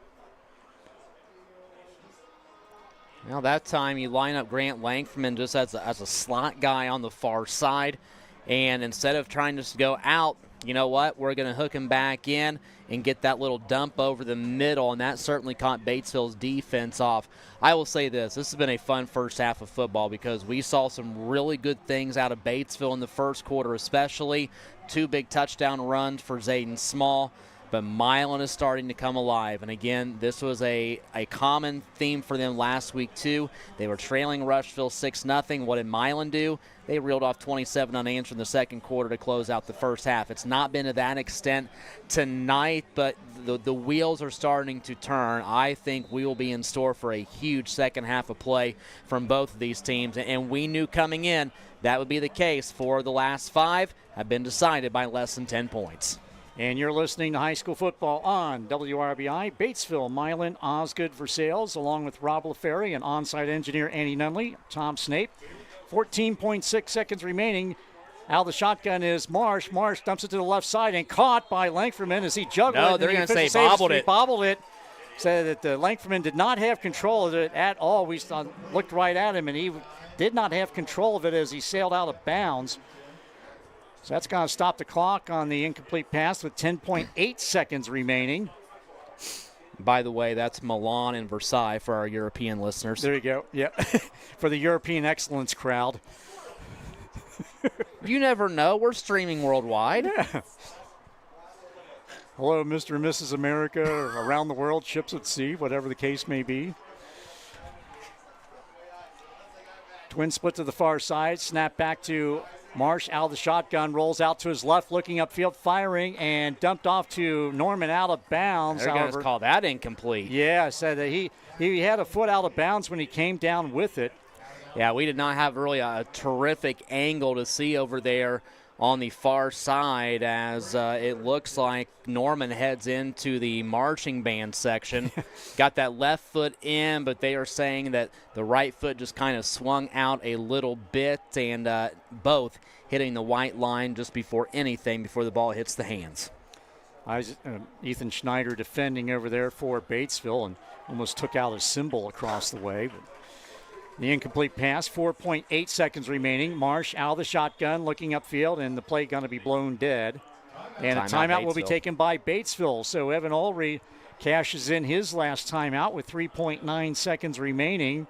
Now that time you line up Grant Langferman just as a slot guy on the far side. And instead of trying to go out, you know what? We're going to hook him back in and get that little dump over the middle, and that certainly caught Batesville's defense off. I will say this has been a fun first half of football because we saw some really good things out of Batesville in the first quarter, especially 2 big touchdown runs for Zayden Small. but Milan is starting to come alive. And again, this was a common theme for them last week too. They were trailing Rushville 6-0. What did Milan do? They reeled off 27 unanswered in the second quarter to close out the first half. It's not been to that extent tonight, but the wheels are starting to turn. I think we will be in store for a huge second half of play from both of these teams. And we knew coming in that would be the case. For the last 5 have been decided by less than 10 points. And you're listening to high school football on WRBI. Batesville, Milan, Osgood, Versailles, along with Rob LaFerry and on-site engineer Andy Nunley, Tom Snape. 14.6 seconds remaining. Out of the shotgun is Marsh. Marsh dumps it to the left side and caught by Langfordman as he juggled it. No, they're going to say bobbled it. Bobbled it. Said that Langfordman did not have control of it at all. We looked right at him, and he did not have control of it as he sailed out of bounds. So that's going to stop the clock on the incomplete pass with 10.8 seconds remaining. By the way, that's Milan and Versailles for our European listeners. There you go. Yeah, for the European Excellence crowd. You never know. We're streaming worldwide. Yeah. Hello, Mr. and Mrs. America, or around the world, ships at sea, whatever the case may be. Twin split to the far side, snap back to Marsh out of the shotgun, rolls out to his left, looking upfield, firing, and dumped off to Norman out of bounds. They're going to call that incomplete. Yeah, said that he had a foot out of bounds when he came down with it. Yeah, we did not have really a terrific angle to see over there on the far side as it looks like Norman heads into the marching band section. Got that left foot in, but they are saying that the right foot just kind of swung out a little bit, and both hitting the white line just before the ball hits the hands. Ethan Schneider defending over there for Batesville and almost took out a symbol across the way. But the incomplete pass, 4.8 seconds remaining. Marsh out of the shotgun, looking upfield, and the play going to be blown dead. And a timeout will be taken by Batesville. So Evan Ulrey cashes in his last timeout with 3.9 seconds remaining.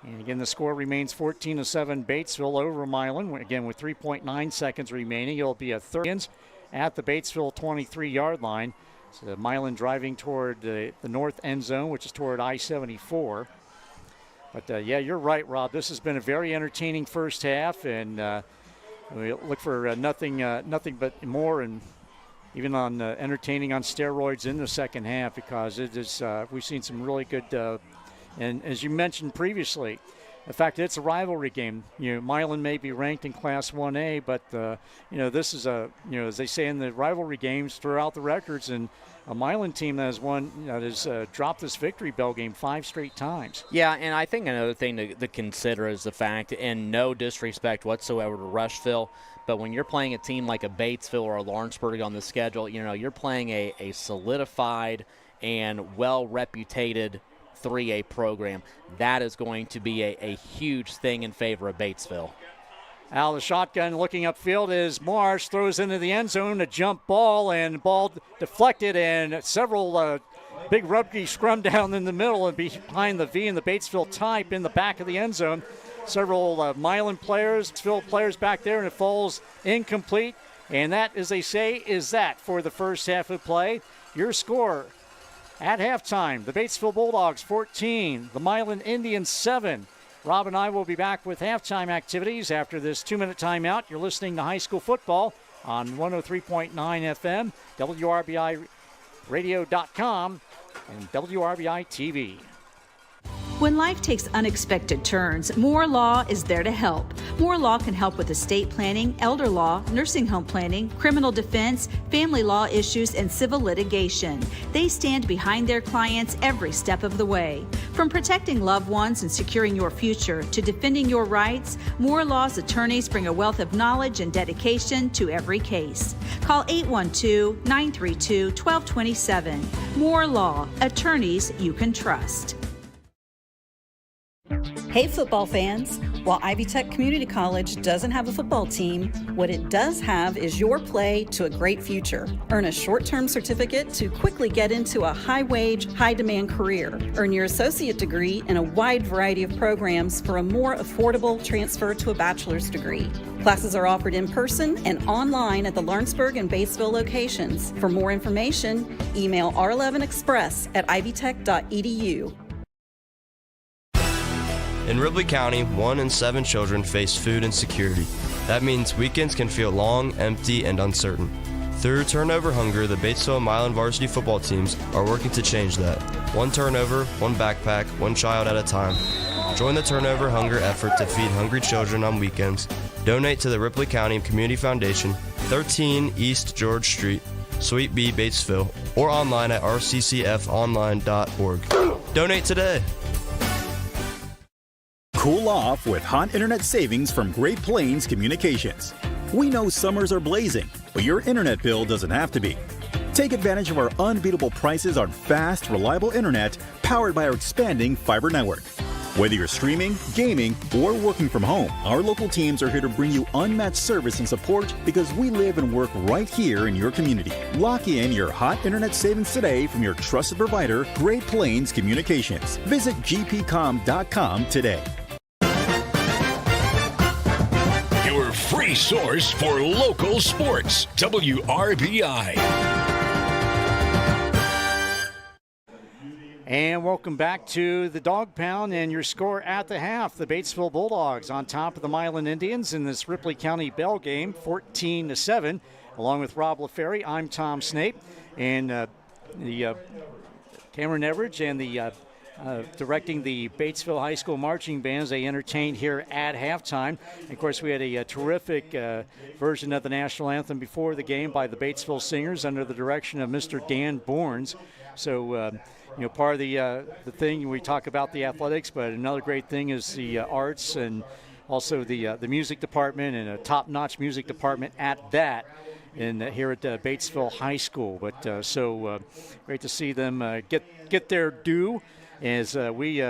And again, the score remains 14-7 Batesville over Milan. Again, with 3.9 seconds remaining, it'll be a third at the Batesville 23-yard line. So Milan driving toward the north end zone, which is toward I-74. But, yeah, you're right, Rob. This has been a very entertaining first half, and we look for nothing but more, and even on entertaining on steroids in the second half, because it is we've seen some really good and as you mentioned previously, the fact that it's a rivalry game. Milan may be ranked in Class 1A, but this is as they say in the rivalry games throughout the records, and a Milan team that has dropped this victory bell game 5 straight times. Yeah, and I think another thing to consider is the fact, and no disrespect whatsoever to Rushville, but when you're playing a team like a Batesville or a Lawrenceburg on the schedule, you're playing a solidified and well-reputed 3A program. That is going to be a huge thing in favor of Batesville. Out of the shotgun, looking upfield is Marsh, throws into the end zone, a jump ball, and ball deflected, and several big rugby scrum down in the middle and behind the V and the Batesville type in the back of the end zone. Several Milan players, Phil players back there, and it falls incomplete. And that, as they say, is that for the first half of play. Your score at halftime, the Batesville Bulldogs 14, the Milan Indians 7. Rob and I will be back with halftime activities after this 2-minute timeout. You're listening to high school football on 103.9 FM, WRBIRadio.com, and WRBI-TV. When life takes unexpected turns, Moore Law is there to help. Moore Law can help with estate planning, elder law, nursing home planning, criminal defense, family law issues, and civil litigation. They stand behind their clients every step of the way. From protecting loved ones and securing your future to defending your rights, Moore Law's attorneys bring a wealth of knowledge and dedication to every case. Call 812-932-1227. Moore Law, attorneys you can trust. Hey football fans, While Ivy Tech Community College doesn't have a football team, what it does have is your play to a great future. Earn a short-term certificate to quickly get into a high-wage, high-demand career. Earn your associate degree in a wide variety of programs for a more affordable transfer to a bachelor's degree. Classes are offered in person and online at the Lawrenceburg and Batesville locations. For more information, email r11express@ivytech.edu. In Ripley County, 1 in 7 children face food insecurity. That means weekends can feel long, empty, and uncertain. Through Turnover Hunger, the Batesville and Milan varsity football teams are working to change that. One turnover, one backpack, one child at a time. Join the Turnover Hunger effort to feed hungry children on weekends. Donate to the Ripley County Community Foundation, 13 East George Street, Suite B, Batesville, or online at rccfonline.org. Donate today. Cool off with hot internet savings from Great Plains Communications. We know summers are blazing, but your internet bill doesn't have to be. Take advantage of our unbeatable prices on fast, reliable internet powered by our expanding fiber network. Whether you're streaming, gaming, or working from home, our local teams are here to bring you unmatched service and support because we live and work right here in your community. Lock in your hot internet savings today from your trusted provider, Great Plains Communications. Visit gpcom.com today. Your free source for local sports, WRBI. And welcome back to the Dog Pound and your score at the half. The Batesville Bulldogs on top of the Milan Indians in this Ripley County Bell game, 14-7. Along with Rob LaFerry, I'm Tom Snape. And the Cameron Everidge and the directing the Batesville High School marching bands they entertained here at halftime. And of course, we had a terrific version of the national anthem before the game by the Batesville Singers under the direction of Mr. Dan Bournes. So, part of the thing, we talk about the athletics, but another great thing is the arts and also the music department, and a top-notch music department at that. And here at Batesville High School, but great to see them get their due as we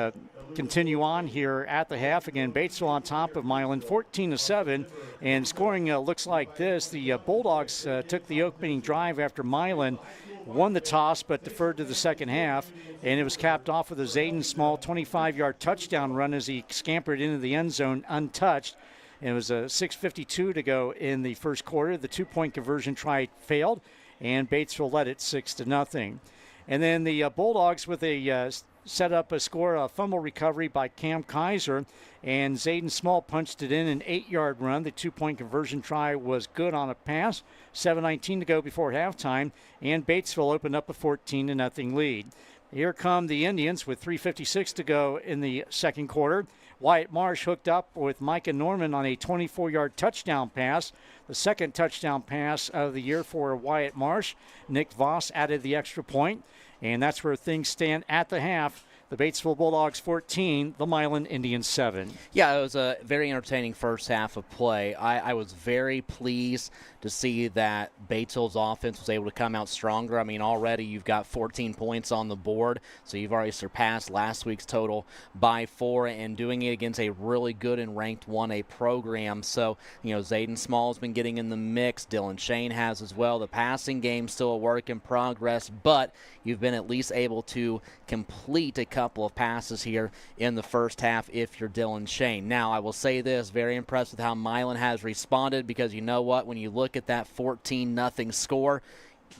continue on here at the half. Again, Batesville on top of Milan, 14-7, and scoring looks like this. The Bulldogs took the opening drive after Milan won the toss but deferred to the second half, and it was capped off with a Zayden Small 25-yard touchdown run as he scampered into the end zone untouched. And it was a 6:52 to go in the first quarter. The two-point conversion try failed, and Batesville led it 6-0. And then the Bulldogs with a set up a score, a fumble recovery by Cam Kaiser, and Zayden Small punched it in an 8-yard run. The two-point conversion try was good on a pass. 7:19 to go before halftime, and Batesville opened up a 14-0 lead. Here come the Indians with 3:56 to go in the second quarter. Wyatt Marsh hooked up with Micah Norman on a 24-yard touchdown pass, the second touchdown pass of the year for Wyatt Marsh. Nick Voss added the extra point, and that's where things stand at the half. The Batesville Bulldogs 14, the Milan Indians 7. Yeah, it was a very entertaining first half of play. I was very pleased to see that Batesville's offense was able to come out stronger. I mean, already you've got 14 points on the board, so you've already surpassed last week's total by 4, and doing it against a really good and ranked 1A program. So, Zayden Small's been getting in the mix. Dylan Shane has as well. The passing game's still a work in progress, but you've been at least able to complete a couple of passes here in the first half if you're Dylan Shane. Now, I will say this, very impressed with how Milan has responded, because you know what, when you look at that 14-0 score,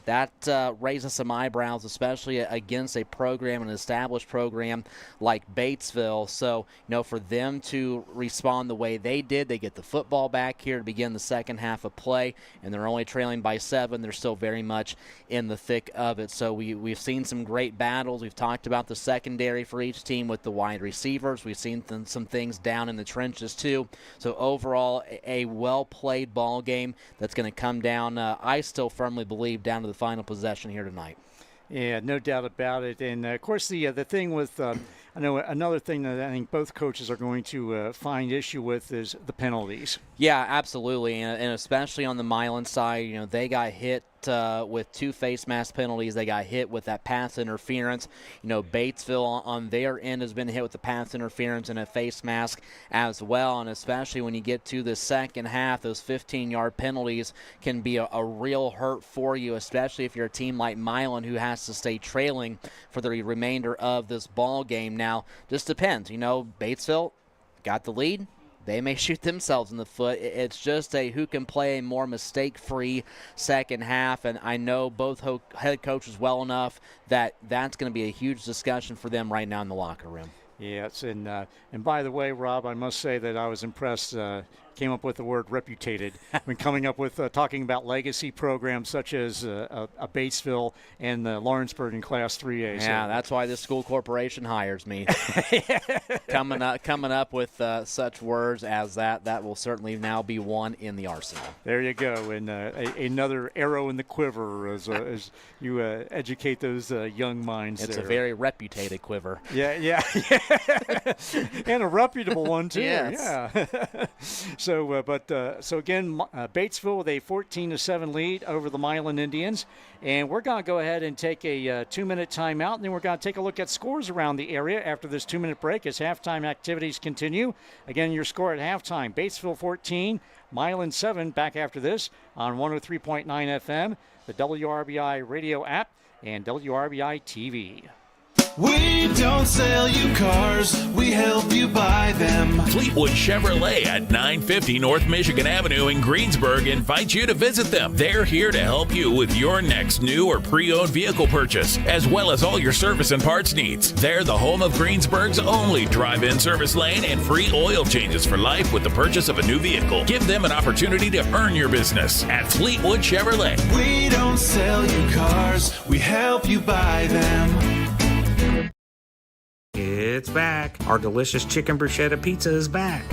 that raises some eyebrows, especially against a program, an established program like Batesville. So, for them to respond the way they did, they get the football back here to begin the second half of play, and they're only trailing by 7. They're still very much in the thick of it. So we've seen some great battles. We've talked about the secondary for each team with the wide receivers. We've seen some things down in the trenches too. So overall, a well-played ball game that's going to come down, I still firmly believe, down to the final possession here tonight. Yeah, no doubt about it. And, of course, the thing with I know another thing that I think both coaches are going to find issue with is the penalties. Yeah, absolutely, and especially on the Milan side, they got hit with 2 face mask penalties. They got hit with that pass interference. Batesville on their end has been hit with the pass interference and a face mask as well, and especially when you get to the second half, those 15-yard penalties can be a real hurt for you, especially if you're a team like Milan who has to stay trailing for the remainder of this ball game. Now, just depends. Batesville got the lead. They may shoot themselves in the foot. It's just who can play a more mistake-free second half, and I know both head coaches well enough that that's going to be a huge discussion for them right now in the locker room. Yes, and by the way, Rob, I must say that I was impressed. Came up with the word reputated when coming up with talking about legacy programs such as a Batesville and Lawrenceburg in Class 3A. Yeah, that's why this school corporation hires me. coming up with such words as that will certainly now be one in the arsenal. There you go, and another arrow in the quiver as you educate those young minds. It's there. A very reputated quiver. Yeah. And a reputable one too. Yes. Yeah. So again, Batesville with a 14-7 lead over the Milan Indians. And we're going to go ahead and take a 2-minute timeout, and then we're going to take a look at scores around the area after this 2-minute break as halftime activities continue. Again, your score at halftime, Batesville 14, Milan 7, back after this on 103.9 FM, the WRBI radio app, and WRBI-TV. We don't sell you cars, we help you buy them. Fleetwood Chevrolet at 950 North Michigan Avenue in Greensburg invites you to visit them. They're here to help you with your next new or pre-owned vehicle purchase, as well as all your service and parts needs. They're the home of Greensburg's only drive-in service lane and free oil changes for life with the purchase of a new vehicle. Give them an opportunity to earn your business at Fleetwood Chevrolet. We don't sell you cars, we help you buy them. It's back. Our delicious chicken bruschetta pizza is back.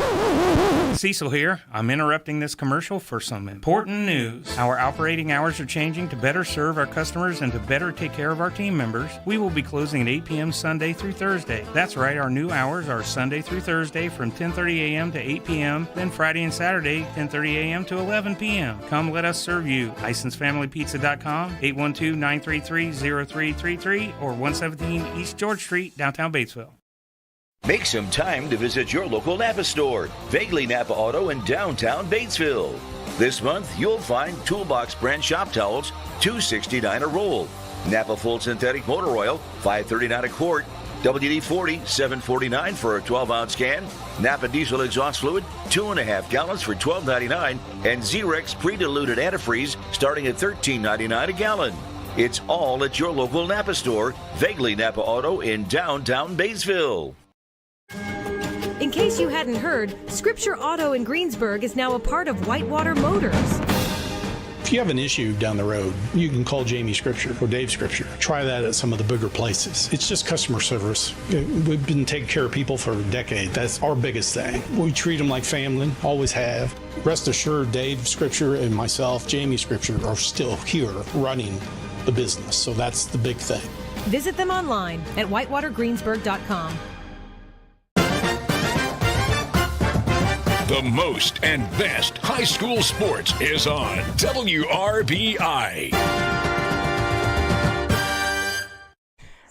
Cecil here. I'm interrupting this commercial for some important news. Our operating hours are changing to better serve our customers and to better take care of our team members. We will be closing at 8 p.m. Sunday through Thursday. That's right, our new hours are Sunday through Thursday from 10:30 a.m. to 8 p.m., then Friday and Saturday 10:30 a.m. to 11 p.m. Come let us serve you. LicensedFamilyPizza.com, 812-933-0333, or 117 East George Street, downtown Batesville. Make some time to visit your local Napa store, Vaguely Napa Auto in downtown Batesville. This month, you'll find Toolbox brand shop towels, $2.69 a roll. Napa Full Synthetic Motor Oil, $5.39 a quart. WD-40, $7.49 for a 12-ounce can. Napa Diesel Exhaust Fluid, 2.5 gallons for $12.99. And Xerex Pre-Diluted Antifreeze, starting at $13.99 a gallon. It's all at your local Napa store, Vaguely Napa Auto in downtown Batesville. In case you hadn't heard, Scripture Auto in Greensburg is now a part of Whitewater Motors. If you have an issue down the road, you can call Jamie Scripture or Dave Scripture. Try that at some of the bigger places. It's just customer service. We've been taking care of people for a decade. That's our biggest thing. We treat them like family, always have. Rest assured, Dave Scripture and myself, Jamie Scripture, are still here running the business. So that's the big thing. Visit them online at whitewatergreensburg.com. The most and best high school sports is on WRBI.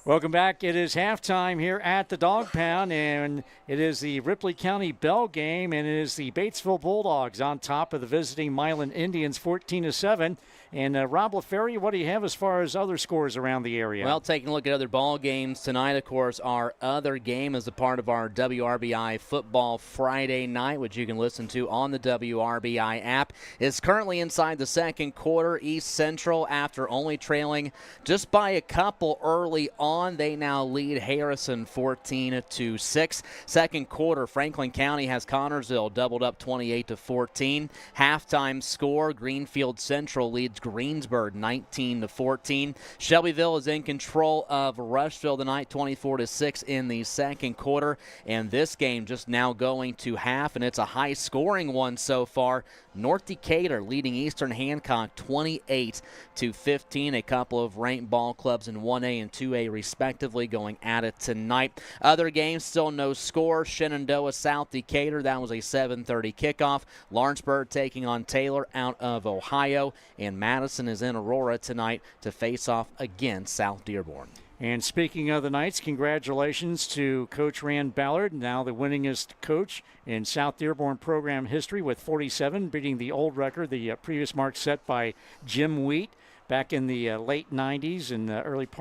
Welcome back. It is halftime here at the Dog Pound, and it is the Ripley County Bell game, and it is the Batesville Bulldogs on top of the visiting Milan Indians 14-7. And Rob LaFerry, what do you have as far as other scores around the area? Well, taking a look at other ball games tonight, of course, our other game is a part of our WRBI Football Friday night, which you can listen to on the WRBI app. It's currently inside the second quarter. East Central, after only trailing just by a couple early on, they now lead Harrison 14-6. Second quarter, Franklin County has Connorsville doubled up 28-14. Halftime score, Greenfield Central leads Greensburg 19-14. Shelbyville is in control of Rushville tonight, 24-6 in the second quarter. And this game just now going to half, and it's a high-scoring one so far. North Decatur leading Eastern Hancock 28-15. A couple of ranked ball clubs in 1A and 2A respectively, going at it tonight. Other games, still no score. Shenandoah, South Decatur, that was a 7:30 kickoff. Lawrenceburg taking on Taylor out of Ohio, and Madison is in Aurora tonight to face off against South Dearborn. And speaking of the Knights, congratulations to Coach Rand Ballard, now the winningest coach in South Dearborn program history with 47, beating the old record, the previous mark set by Jim Wheat back in the late 90s and the late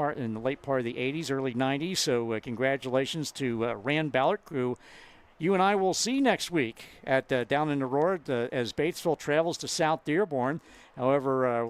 part of the 80s, early 90s. So congratulations to Rand Ballard, who you and I will see next week at down in Aurora as Batesville travels to South Dearborn. However,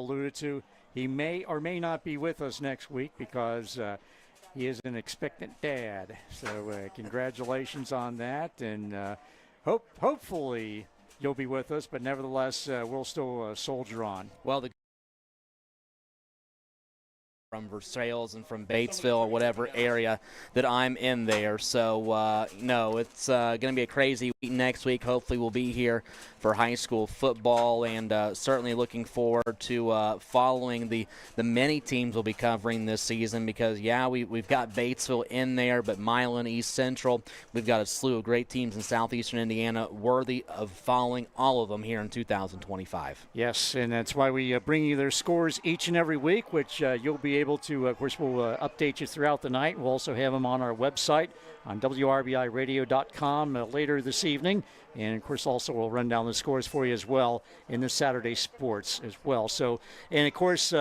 alluded to, he may or may not be with us next week because he is an expectant dad. So congratulations on that, and hopefully you'll be with us, but nevertheless we'll still soldier on. Well, from Versailles and from Batesville or whatever area that I'm in there. So, no, it's going to be a crazy week next week. Hopefully we'll be here for high school football, and certainly looking forward to following the many teams we'll be covering this season because, yeah, we've got Batesville in there, but Milan, East Central, we've got a slew of great teams in southeastern Indiana worthy of following all of them here in 2025. Yes, and that's why we bring you their scores each and every week, which you'll be able to, of course, we'll update you throughout the night. We'll also have them on our website on WRBIRadio.com later this evening. And, of course, also we'll run down the scores for you as well in the Saturday sports as well. So, and, of course,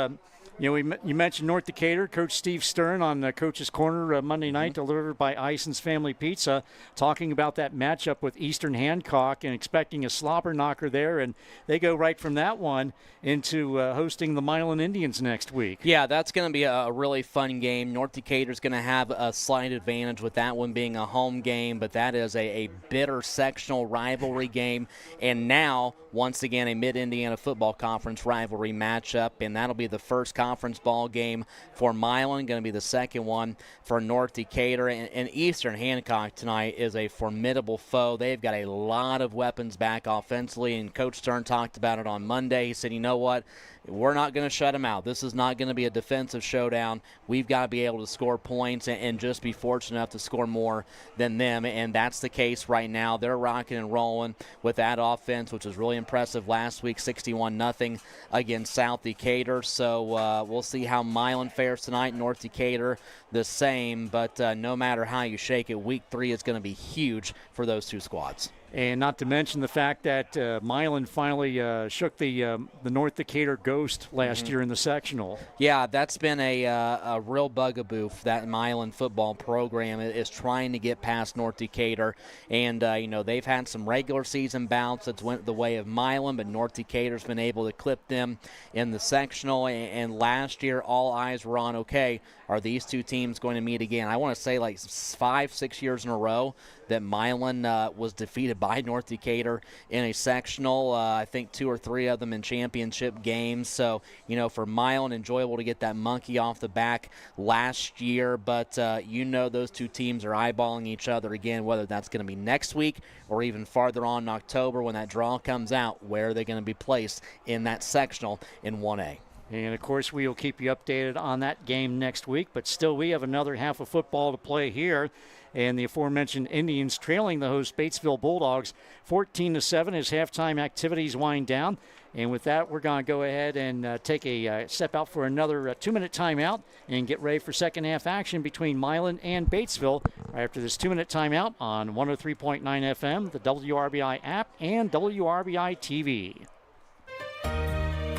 you mentioned North Decatur, Coach Steve Stern on Coach's Corner Monday night, delivered by Ison's Family Pizza, talking about that matchup with Eastern Hancock and expecting a slobber knocker there. And they go right from that one into hosting the Milan Indians next week. Yeah, that's going to be a really fun game. North Decatur's going to have a slight advantage with that one being a home game, but that is a bitter sectional rivalry game. And now, once again, a Mid-Indiana Football Conference rivalry matchup, and that'll be the first conference ball game for Milan, going to be the second one for North Decatur. And Eastern Hancock tonight is a formidable foe. They've got a lot of weapons back offensively, and Coach Stern talked about it on Monday. He said, you know what? We're not going to shut them out. This is not going to be a defensive showdown. We've got to be able to score points and just be fortunate enough to score more than them, and that's the case right now. They're rocking and rolling with that offense, which was really impressive last week, 61-0 against South Decatur. So we'll see how Milan fares tonight. North Decatur the same, but no matter how you shake it, Week 3 is going to be huge for those two squads. And not to mention the fact that Milan finally shook the North Decatur ghost last year in the sectional. Yeah, that's been a real bugaboo for that Milan football program, is trying to get past North Decatur. And, they've had some regular season bouts that's went the way of Milan, but North Decatur's been able to clip them in the sectional. And last year, all eyes were on, okay, are these two teams going to meet again? I want to say like 5-6 years in a row that Milan was defeated by North Decatur in a sectional. I think 2 or 3 of them in championship games. So, for Milan, enjoyable to get that monkey off the back last year. But, those two teams are eyeballing each other again, whether that's going to be next week or even farther on in October when that draw comes out. Where are they going to be placed in that sectional in 1A? And, of course, we will keep you updated on that game next week. But still, we have another half of football to play here. And the aforementioned Indians trailing the host Batesville Bulldogs 14-7 as halftime activities wind down. And with that, we're going to go ahead and take a step out for another 2-minute timeout and get ready for second half action between Milan and Batesville after this 2-minute timeout on 103.9 FM, the WRBI app, and WRBI-TV.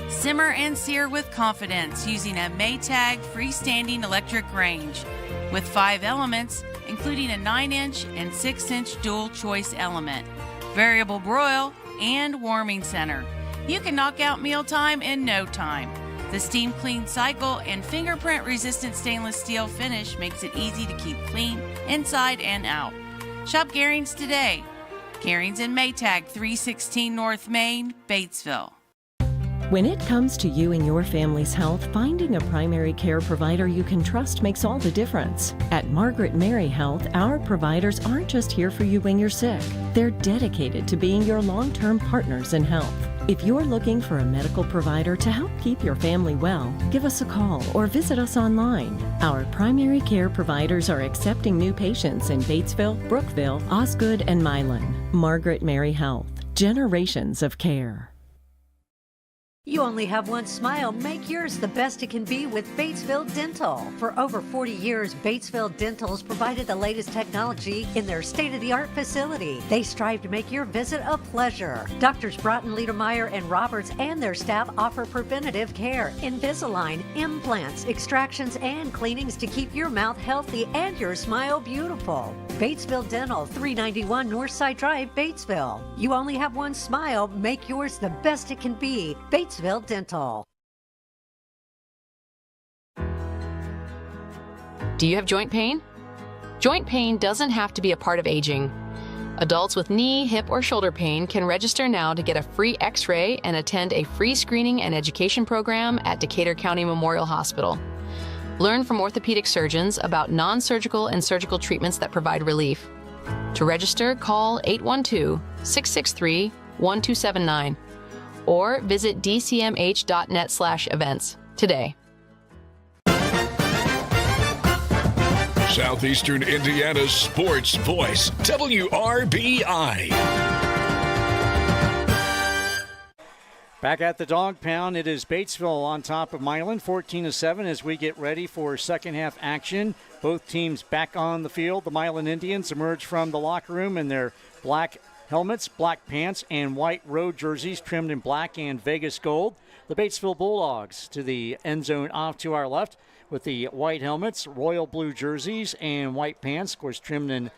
Simmer and sear with confidence using a Maytag freestanding electric range with 5 elements, including a 9-inch and 6-inch dual choice element, variable broil, and warming center. You can knock out mealtime in no time. The steam clean cycle and fingerprint resistant stainless steel finish makes it easy to keep clean inside and out. Shop Garings today. Garings in Maytag, 316 North Main, Batesville. When it comes to you and your family's health, finding a primary care provider you can trust makes all the difference. At Margaret Mary Health, our providers aren't just here for you when you're sick. They're dedicated to being your long-term partners in health. If you're looking for a medical provider to help keep your family well, give us a call or visit us online. Our primary care providers are accepting new patients in Batesville, Brookville, Osgood, and Milan. Margaret Mary Health. Generations of care. You only have one smile. Make yours the best it can be with Batesville Dental. For over 40 years, Batesville Dental's provided the latest technology in their state-of-the-art facility. They strive to make your visit a pleasure. Doctors Broughton, Liedermeyer, and Roberts and their staff offer preventative care, Invisalign, implants, extractions, and cleanings to keep your mouth healthy and your smile beautiful. Batesville Dental, 391 Northside Drive, Batesville. You only have one smile. Make yours the best it can be. Batesville Dental. Do you have joint pain? Joint pain doesn't have to be a part of aging. Adults with knee, hip, or shoulder pain can register now to get a free x-ray and attend a free screening and education program at Decatur County Memorial Hospital. Learn from orthopedic surgeons about non-surgical and surgical treatments that provide relief. To register, call 812-663-1279 or visit dcmh.net/events today. Southeastern Indiana's sports voice, WRBI. Back at the Dog Pound, it is Batesville on top of Milan, 14-7 as we get ready for second half action. Both teams back on the field. The Milan Indians emerge from the locker room in their black helmets, black pants, and white road jerseys trimmed in black and Vegas gold. The Batesville Bulldogs to the end zone off to our left with the white helmets, royal blue jerseys, and white pants, of course, trimmed in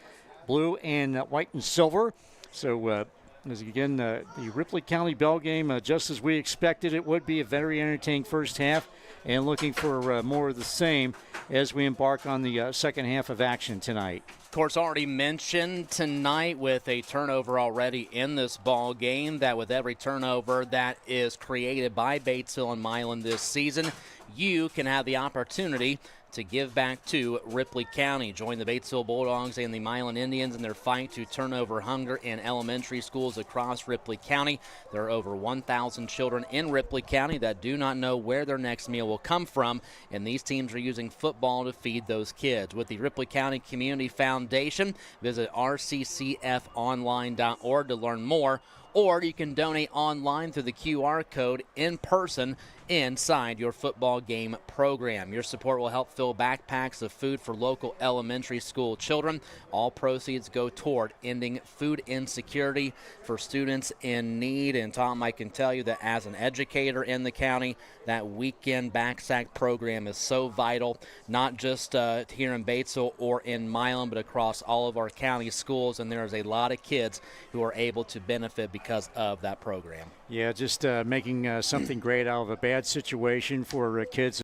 blue and white and silver. So, as again, the Ripley County Bell game, just as we expected it would be, a very entertaining first half, and looking for more of the same as we embark on the second half of action tonight. Of course, already mentioned tonight with a turnover already in this ball game, that with every turnover that is created by Batesville and Milan this season, you can have the opportunity to give back to Ripley County. Join the Batesville Bulldogs and the Milan Indians in their fight to turnover hunger in elementary schools across Ripley County. There are over 1,000 children in Ripley County that do not know where their next meal will come from, and these teams are using football to feed those kids. With the Ripley County Community Foundation, visit rccfonline.org to learn more, or you can donate online through the QR code in person inside your football game program. Your support will help fill backpacks of food for local elementary school children. All proceeds go toward ending food insecurity for students in need. And Tom, I can tell you that as an educator in the county, that weekend backsack program is so vital, not just here in Batesville or in Milan, but across all of our county schools. And there's a lot of kids who are able to benefit because of that program. Yeah, just making something great out of a bad situation for kids